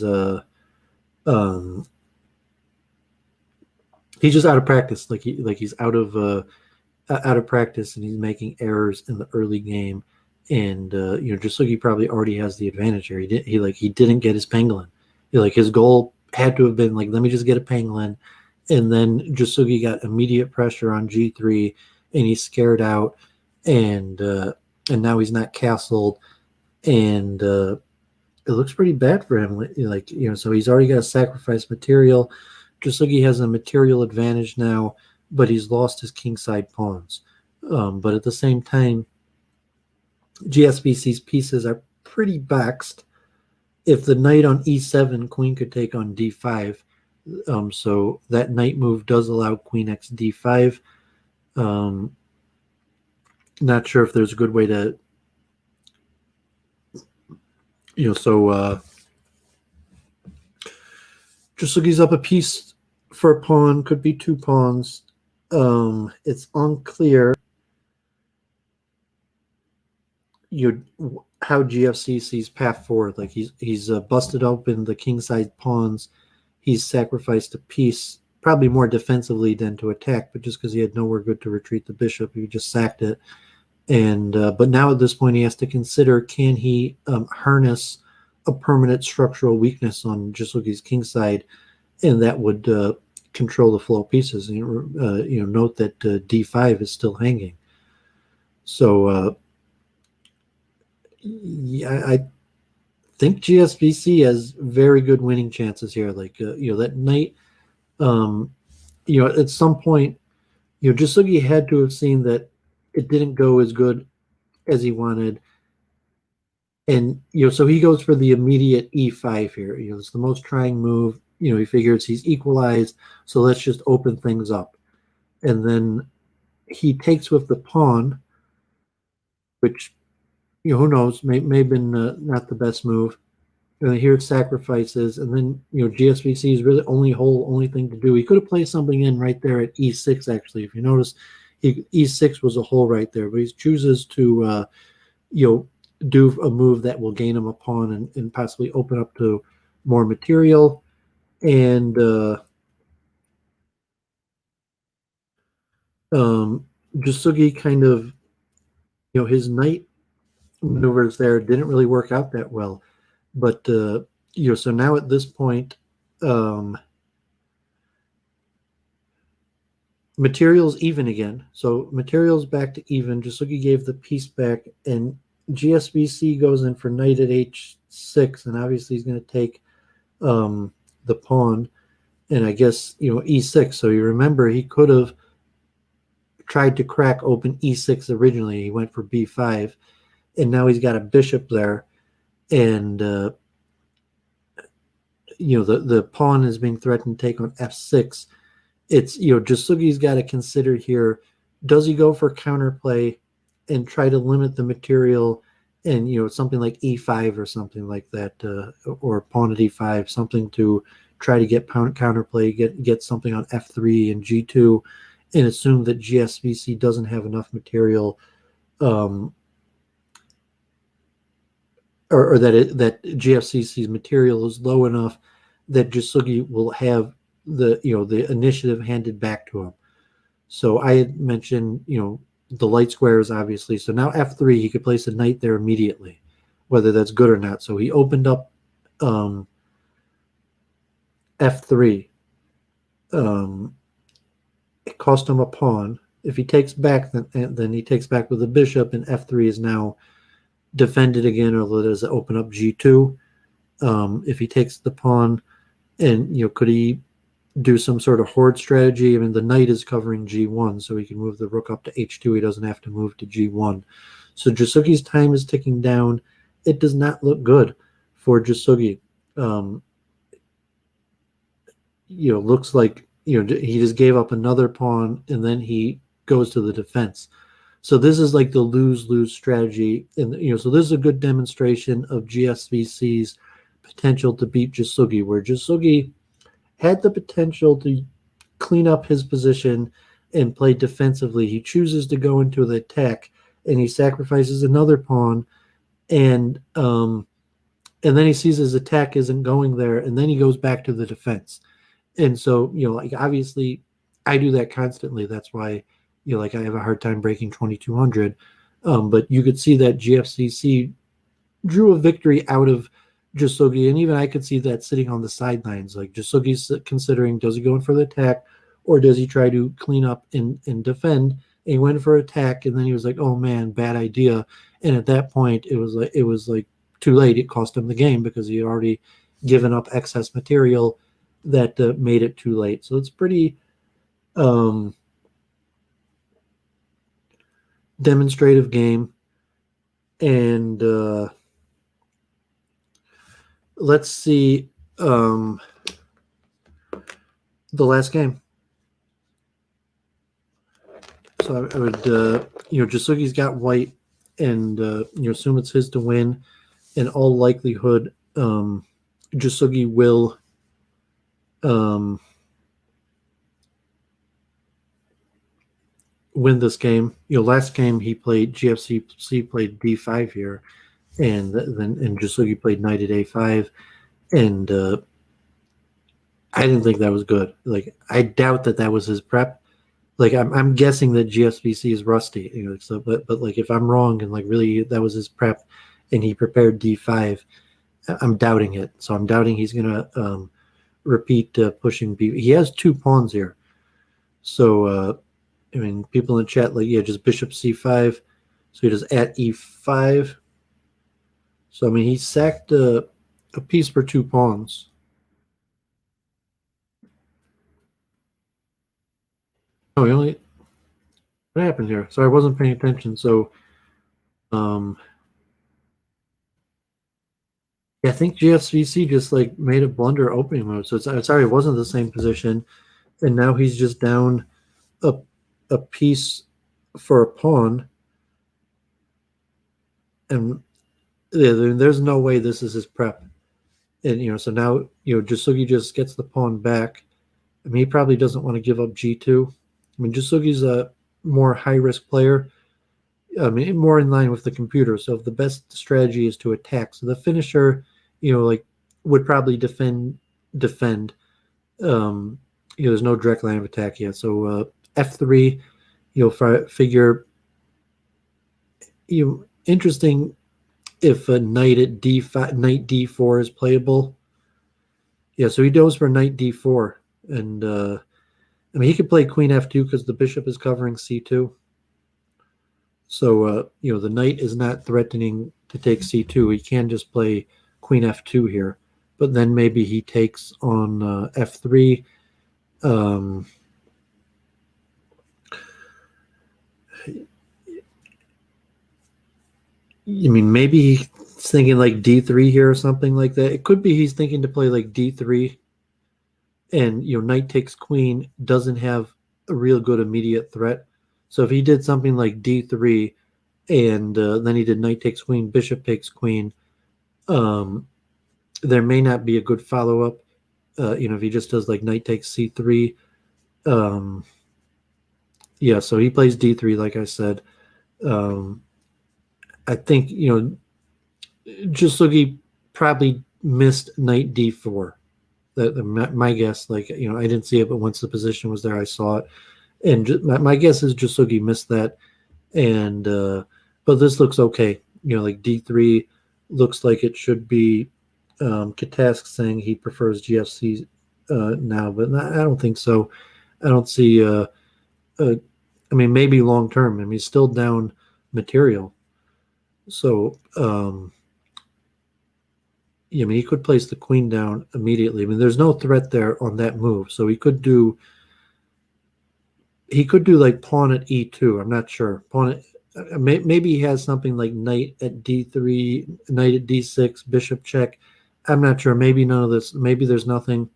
he's just out of practice, like he's out of practice, and he's making errors in the early game, and Jasugi probably already has the advantage here. He didn't get his pangolin. His goal had to have been like, let me just get a pangolin. And then Jasugi got immediate pressure on G3, and he's scared out, and now he's not castled, and it looks pretty bad for him. So he's already got a sacrifice material. Jasugi has a material advantage now, but he's lost his kingside pawns. But at the same time, GSVC's pieces are pretty boxed. If the knight on E7, queen could take on D5. So that knight move does allow queen x D5. Not sure if there's a good way to, Jasugi's up a piece for a pawn, could be 2 pawns. It's unclear how GFC sees path forward. Like he's busted open the kingside pawns. He's sacrificed a piece, probably more defensively than to attack, but just because he had nowhere good to retreat the bishop, he just sacked it. And but now at this point, he has to consider, can he harness a permanent structural weakness on Jasugi's kingside, and that would control the flow of pieces. Note that D5 is still hanging. So I think GSVC has very good winning chances here. That knight, at some point, Jasugi had to have seen that it didn't go as good as he wanted. And, so he goes for the immediate E5 here. It's the most trying move. He figures he's equalized, so let's just open things up. And then he takes with the pawn, which, who knows, may have been not the best move. And here it sacrifices, and then, GSVC is really only thing to do. He could have played something in right there at E6, actually. If you notice, E6 was a hole right there, but he chooses to, do a move that will gain him a pawn and possibly open up to more material. And Jasugi kind of, his knight maneuvers there didn't really work out that well. But, so now at this point, materials even again. So materials back to even. Jasugi gave the piece back, and GSVC goes in for knight at H6, and obviously he's going to take the pawn, and I guess, E6. So you remember, he could have tried to crack open E6 originally. He went for B5, and now he's got a bishop there, and the pawn is being threatened to take on F6. It's, Jasugi's got to consider here, Does he go for counterplay and try to limit the material and, something like e5 or something like that, or pawn at e5, something to try to get counterplay, get something on f3 and g2, and assume that GSVC doesn't have enough material, or that GSVC's material is low enough that Jasugi will have the initiative handed back to him. So I had mentioned, the light squares, obviously. So now f3, he could place a knight there immediately, whether that's good or not. So he opened up f3. It cost him a pawn. If he takes back, then he takes back with the bishop, and f3 is now defended again, or does it open up g2? If he takes the pawn, and could he do some sort of horde strategy? I mean, the knight is covering g1, so he can move the rook up to h2. He doesn't have to move to g1. So Jasugi's time is ticking down. It does not look good for Jasugi. Looks like he just gave up another pawn, and then he goes to the defense. So this is like the lose-lose strategy, and so this is a good demonstration of GSVC's potential to beat Jasugi, where Jasugi had the potential to clean up his position and play defensively. He chooses to go into the attack, and he sacrifices another pawn, and then he sees his attack isn't going there, and then he goes back to the defense. And so, like, obviously, I do that constantly. That's why, like, I have a hard time breaking 2200. But you could see that GFCC drew a victory out of Jasugi, and even I could see that sitting on the sidelines. Like, Jasugi's considering, does he go in for the attack, or does he try to clean up and defend? And he went for attack, and then he was like, oh man, bad idea. And at that point, it was like too late. It cost him the game because he had already given up excess material that made it too late. So it's pretty demonstrative game. And let's see the last game. So I would, Jasugi's got white, and assume it's his to win. In all likelihood, Jasugi will win this game. Last game he played, GFCC played d5 here, and Jasugi played knight at a5, and I didn't think that was good. Like, I doubt that was his prep. Like, I'm guessing that GSVC is rusty. So but like, if I'm wrong and like really that was his prep, and he prepared d5, I'm doubting it. So I'm doubting he's gonna repeat pushing b. He has two pawns here, so I mean, people in the chat, like, yeah, just bishop c5. So he does at e5. So I mean, he sacked a piece for two pawns. Oh, he only. What happened here? So I wasn't paying attention. So, yeah, I think GSVC just like made a blunder opening mode. So sorry, it wasn't the same position, and now he's just down a piece for a pawn, and there's no way this is his prep. And so now Jasugi just gets the pawn back. I mean, he probably doesn't want to give up g2. I mean, Jasugi's a more high-risk player. I mean, more in line with the computer. So if the best strategy is to attack, so the finisher, like, would probably defend. There's no direct line of attack yet. So f3, figure. Interesting if a knight at d5, knight d4 is playable. Yeah, so he goes for knight d4, and I mean, he could play queen f2 because the bishop is covering c2. So the knight is not threatening to take c2. He can just play queen f2 here, but then maybe he takes on f3. I mean, maybe he's thinking like d3 here or something like that. It could be he's thinking to play like d3, and knight takes queen doesn't have a real good immediate threat. So if he did something like d3 and then he did knight takes queen, bishop takes queen, there may not be a good follow-up. If he just does like knight takes c3, yeah, so he plays d3, like I said. I think, Jasugi probably missed knight d4. My guess, like, I didn't see it, but once the position was there, I saw it. And my guess is Jasugi missed that. And, but this looks okay. Like d3 looks like it should be. Katask saying he prefers GFC now, but I don't think so. I don't see, I mean, maybe long term. I mean, he's still down material. So, I mean, he could place the queen down immediately. I mean, there's no threat there on that move. So he could do like pawn at e2. I'm not sure. Pawn at, maybe he has something like knight at d3, knight at d6, bishop check. I'm not sure. Maybe none of this. Maybe there's nothing.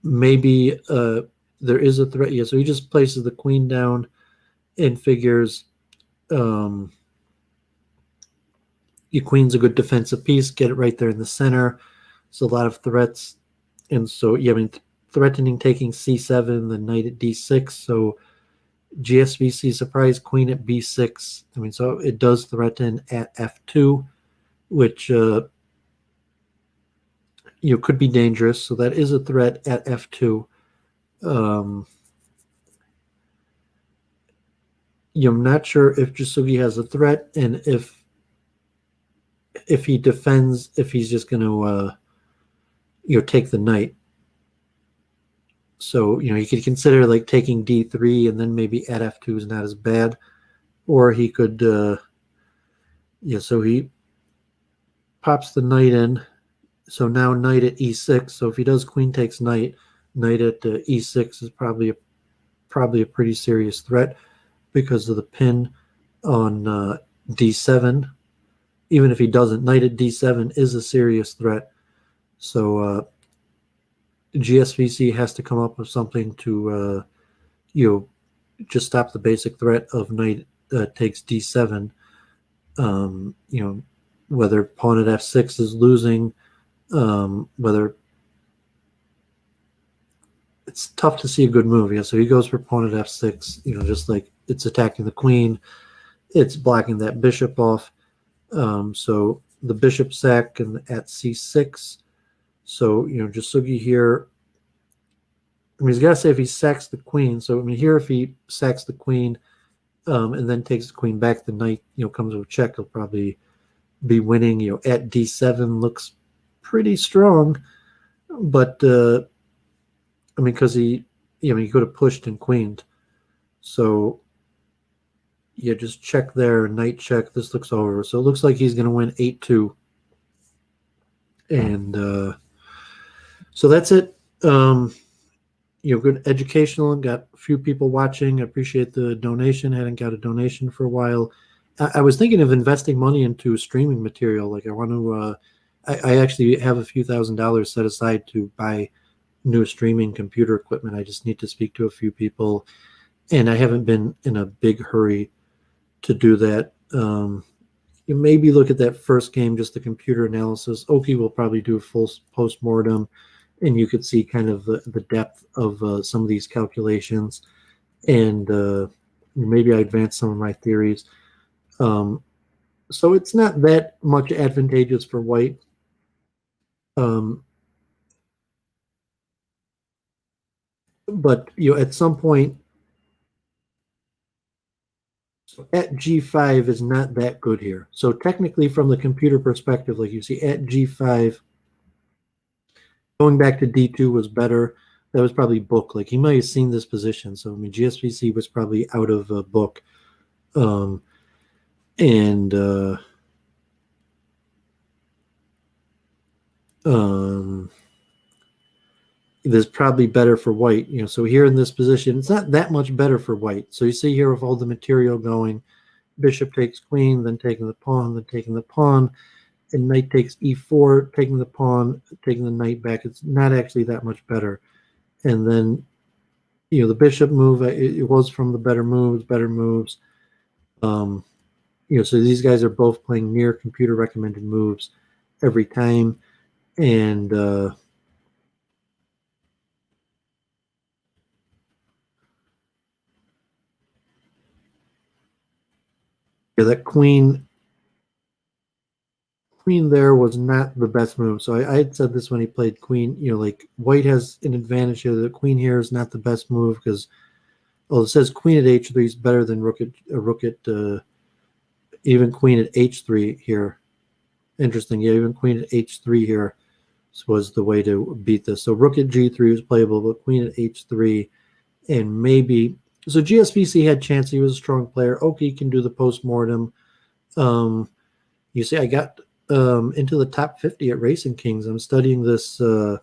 Maybe there is a threat. Yeah, so he just places the queen down and figures your queen's a good defensive piece. Get it right there in the center. It's a lot of threats. And so, yeah, I mean, threatening taking c7, the knight at d6. So GSVC surprise, queen at b6. I mean, so it does threaten at f2, which could be dangerous. So that is a threat at f2. I'm not sure if Jasugi has a threat, and if he defends, if he's just going to take the knight. So he could consider like taking d3, and then maybe at f2 is not as bad, or he could so he pops the knight in. So now knight at e6. So if he does queen takes knight, knight at e6 is probably a pretty serious threat because of the pin on d7. Even if he doesn't, knight at d7 is a serious threat. So GSVC has to come up with something to just stop the basic threat of knight takes d7. Whether pawn at f6 is losing, whether it's tough to see a good move. Yeah, so he goes for pawn at f6. Just like it's attacking the queen, it's blocking that bishop off. So the bishop sack and at c6. So Jasugi here. I mean, he's got to say if he sacks the queen. So I mean, here if he sacks the queen, and then takes the queen back, the knight comes with a check. He'll probably be winning. At d7 looks pretty strong, but I mean, because he could have pushed and queened. So yeah, just check there, knight check. This looks over. So it looks like he's going to win 8-2, and so that's it. Good educational. Got a few people watching. I appreciate the donation. Hadn't got a donation for a while. I was thinking of investing money into streaming material. Like I want to. I actually have a few $1,000s set aside to buy new streaming computer equipment. I just need to speak to a few people, and I haven't been in a big hurry to do that. You maybe look at that first game, just the computer analysis. Oki will probably do a full post-mortem, and you could see kind of the depth of some of these calculations, and maybe I advance some of my theories. So it's not that much advantageous for white. But at some point, at g5 is not that good here. So technically, from the computer perspective, like you see at g5, going back to d2 was better. That was probably book. Like he might have seen this position. So I mean, GSVC was probably out of book, and this is probably better for white. So here in this position, it's not that much better for white. So you see here with all the material going, bishop takes queen, then taking the pawn, then taking the pawn, and knight takes e4, taking the pawn, taking the knight back. It's not actually that much better. And then The bishop move, it was from the better moves. Um, so these guys are both playing near computer recommended moves every time. And that queen there was not the best move. So I had said this when he played queen. Like white has an advantage here. The queen here is not the best move because, well, it says queen at h3 is better than rook at even queen at h3 here. Interesting. Yeah, even queen at h3 here was the way to beat this. So rook at g3 was playable, but queen at h3 and maybe. So GSVC had chance. He was a strong player. Oki can do the post-mortem. You see, I got into the top 50 at Racing Kings. I'm studying this study.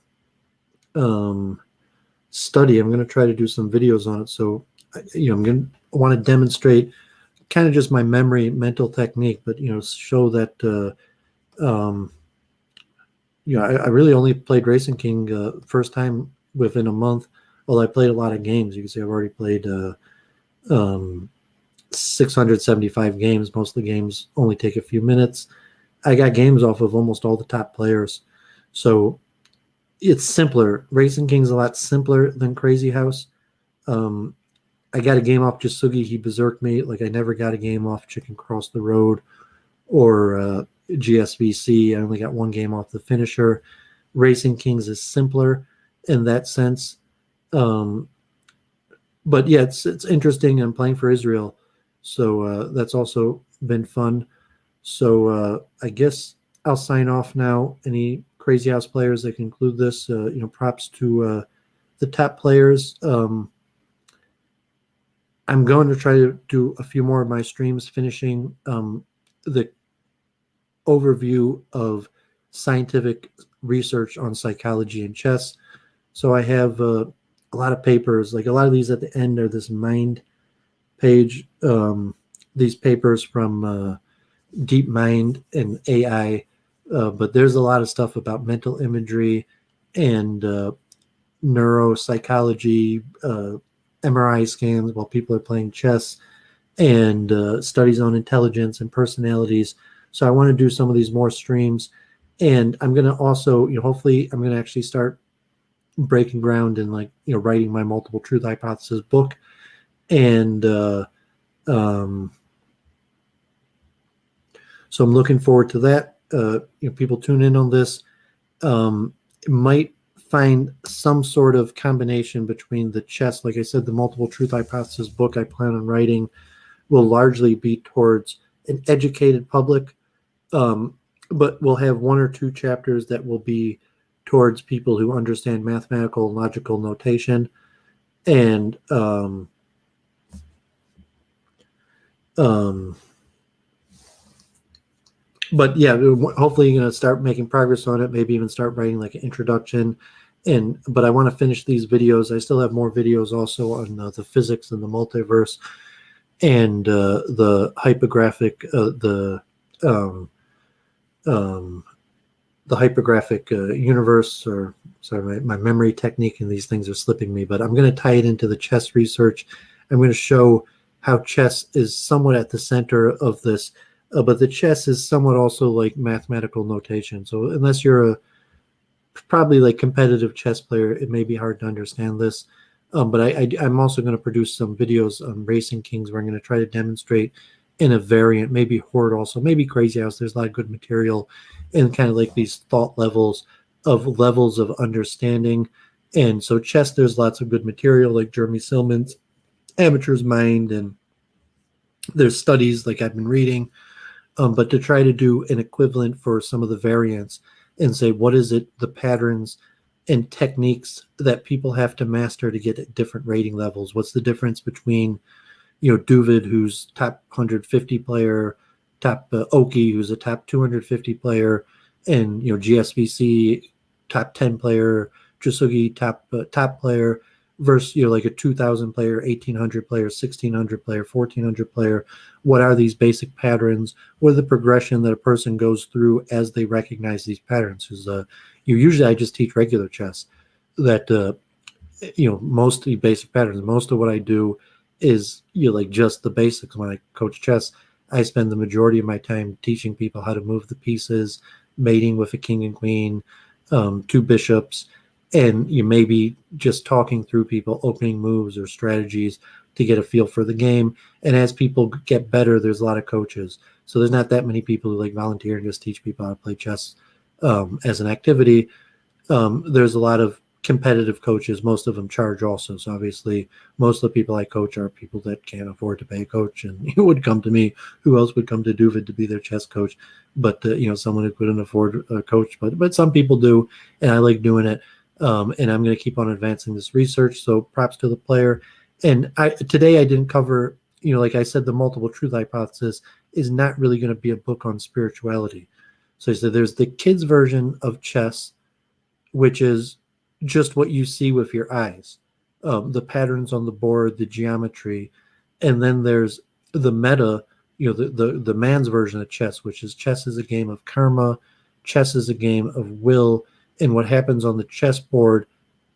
I'm going to try to do some videos on it. So, I'm going to want to demonstrate kind of just my mental technique, but, show that, I really only played Racing King first time within a month. Well, I played a lot of games. You can see I've already played 675 games. Most of the games only take a few minutes. I got games off of almost all the top players. So it's simpler. Racing King's a lot simpler than Crazy House. I got a game off Jasugi. He berserked me. Like I never got a game off Chicken Cross the Road or GSVC. I only got one game off the finisher. Racing Kings is simpler in that sense. But yeah, it's interesting. I'm playing for Israel. So that's also been fun. So I guess I'll sign off now. Any Crazy House players that conclude this, props to the top players. I'm going to try to do a few more of my streams, finishing the overview of scientific research on psychology and chess. So I have a lot of papers, like a lot of these at the end are this mind page, these papers from Deep Mind and AI, but there's a lot of stuff about mental imagery and neuropsychology, MRI scans while people are playing chess, and studies on intelligence and personalities. So I want to do some of these more streams, and I'm going to also, hopefully, I'm going to actually start breaking ground and writing my multiple truth hypothesis book, and so I'm looking forward to that. People tune in on this. Might find some sort of combination between the chess. Like I said, the multiple truth hypothesis book I plan on writing will largely be towards an educated public, but we'll have one or two chapters that will be towards people who understand mathematical and logical notation. And but yeah, hopefully you're going to start making progress on it, maybe even start writing like an introduction. But I want to finish these videos. I still have more videos also on the physics and the multiverse and the hypergraphic, the hypergraphic universe, or sorry, my memory technique and these things are slipping me, but I'm going to tie it into the chess research. I'm going to show how chess is somewhat at the center of this, but the chess is somewhat also like mathematical notation. So unless you're a probably like competitive chess player, it may be hard to understand this. But I'm also going to produce some videos on Racing Kings where I'm going to try to demonstrate in a variant, maybe Horde also, maybe Crazy House. There's a lot of good material and kind of like these thought levels of understanding. And so chess, there's lots of good material like Jeremy Silman's Amateur's Mind, and there's studies like I've been reading. But to try to do an equivalent for some of the variants and say, what is it, the patterns and techniques that people have to master to get at different rating levels? What's the difference between, Duvid, who's top 150 player, top Oki, who's a top 250 player, and, GSVC, top 10 player, Jasugi, top player, versus, like a 2,000 player, 1,800 player, 1,600 player, 1,400 player. What are these basic patterns? What are the progression that a person goes through as they recognize these patterns? Because usually I just teach regular chess that mostly basic patterns. Most of what I do is like just the basics. When I coach chess, I spend the majority of my time teaching people how to move the pieces, mating with a king and queen, two bishops, and you maybe just talking through people, opening moves or strategies to get a feel for the game. And as people get better, there's a lot of coaches. So there's not that many people who like volunteer and just teach people how to play chess as an activity. There's a lot of competitive coaches. Most of them charge also. So obviously, most of the people I coach are people that can't afford to pay a coach, and you would come to me. Who else would come to Duvid to be their chess coach? But someone who couldn't afford a coach. But some people do, and I like doing it. And I'm going to keep on advancing this research. So props to the player. And today I didn't cover, like I said, the multiple truth hypothesis is not really going to be a book on spirituality. So I said there's the kids version of chess, which is just what you see with your eyes, the patterns on the board, the geometry, and then there's the meta, the man's version of chess, which is chess is a game of karma, chess is a game of will, and what happens on the chessboard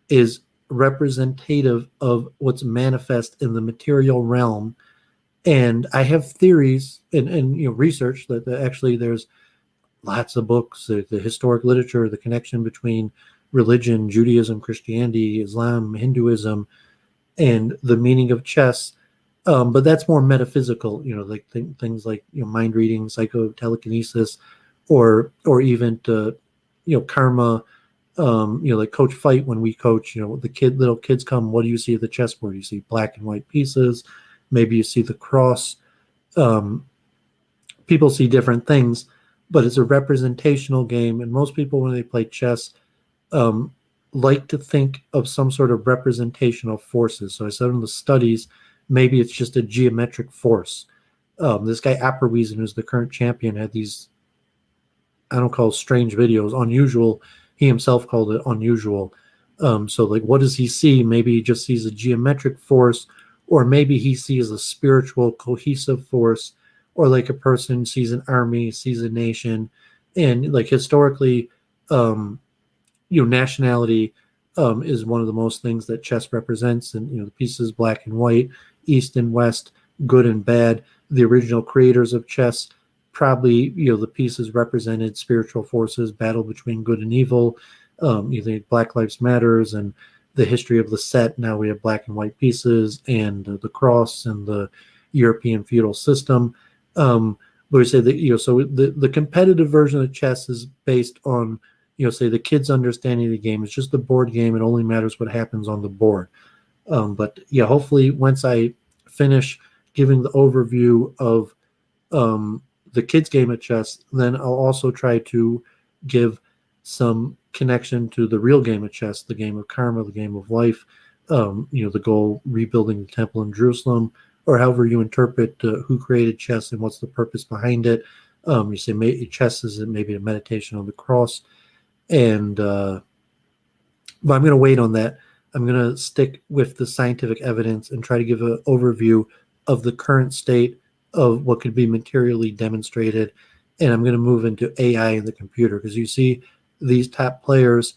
is representative of what's manifest in the material realm. And I have theories and research that actually there's lots of books, the historic literature, the connection between religion, Judaism, Christianity, Islam, Hinduism, and the meaning of chess. But that's more metaphysical, like things like mind reading, psychotelekinesis, or even karma. Like coach fight, when we coach, little kids come, what do you see at the chessboard? You see black and white pieces, maybe you see the cross. People see different things, but it's a representational game, and most people when they play chess like to think of some sort of representational forces. So I said in the studies, maybe it's just a geometric force. This guy Apperwiesen, who's the current champion, had these, I don't call strange videos, unusual. He himself called it unusual. So like, what does he see? Maybe he just sees a geometric force, or maybe he sees a spiritual cohesive force, or like a person sees an army, sees a nation. And like historically, nationality is one of the most things that chess represents. And, the pieces black and white, east and west, good and bad. The original creators of chess, probably, the pieces represented spiritual forces, battle between good and evil. You think Black Lives Matters and the history of the set. Now we have black and white pieces, and the cross and the European feudal system. But we say that, so the competitive version of chess is based on, say the kids' understanding of the game. It's just a board game. It only matters what happens on the board. But yeah, hopefully once I finish giving the overview of the kids' game of chess, then I'll also try to give some connection to the real game of chess, the game of karma, the game of life, the goal, rebuilding the temple in Jerusalem, or however you interpret who created chess and what's the purpose behind it. You say chess is maybe a meditation on the cross. And but I'm going to wait on that. I'm going to stick with the scientific evidence and try to give an overview of the current state of what could be materially demonstrated. And I'm going to move into AI and the computer, because you see these top players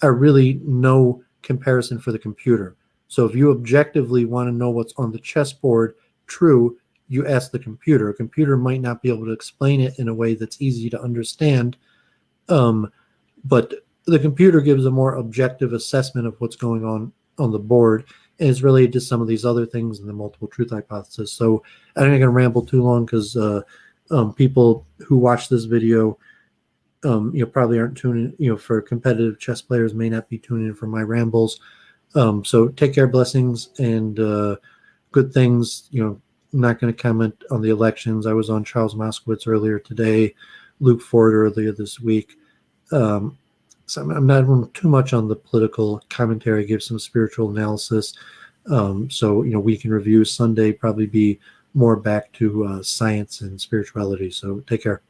are really no comparison for the computer. So if you objectively want to know what's on the chessboard, true, you ask the computer. A computer might not be able to explain it in a way that's easy to understand. But the computer gives a more objective assessment of what's going on the board, and is related to some of these other things in the multiple truth hypothesis. So I'm not going to ramble too long, because people who watch this video, probably aren't tuning, for competitive chess players may not be tuning in for my rambles. So take care, blessings, and good things. I'm not going to comment on the elections. I was on Charles Moskowitz earlier today, Luke Ford earlier this week. So I'm not too much on the political commentary, give some spiritual analysis. So, week in review Sunday, probably be more back to science and spirituality. So take care.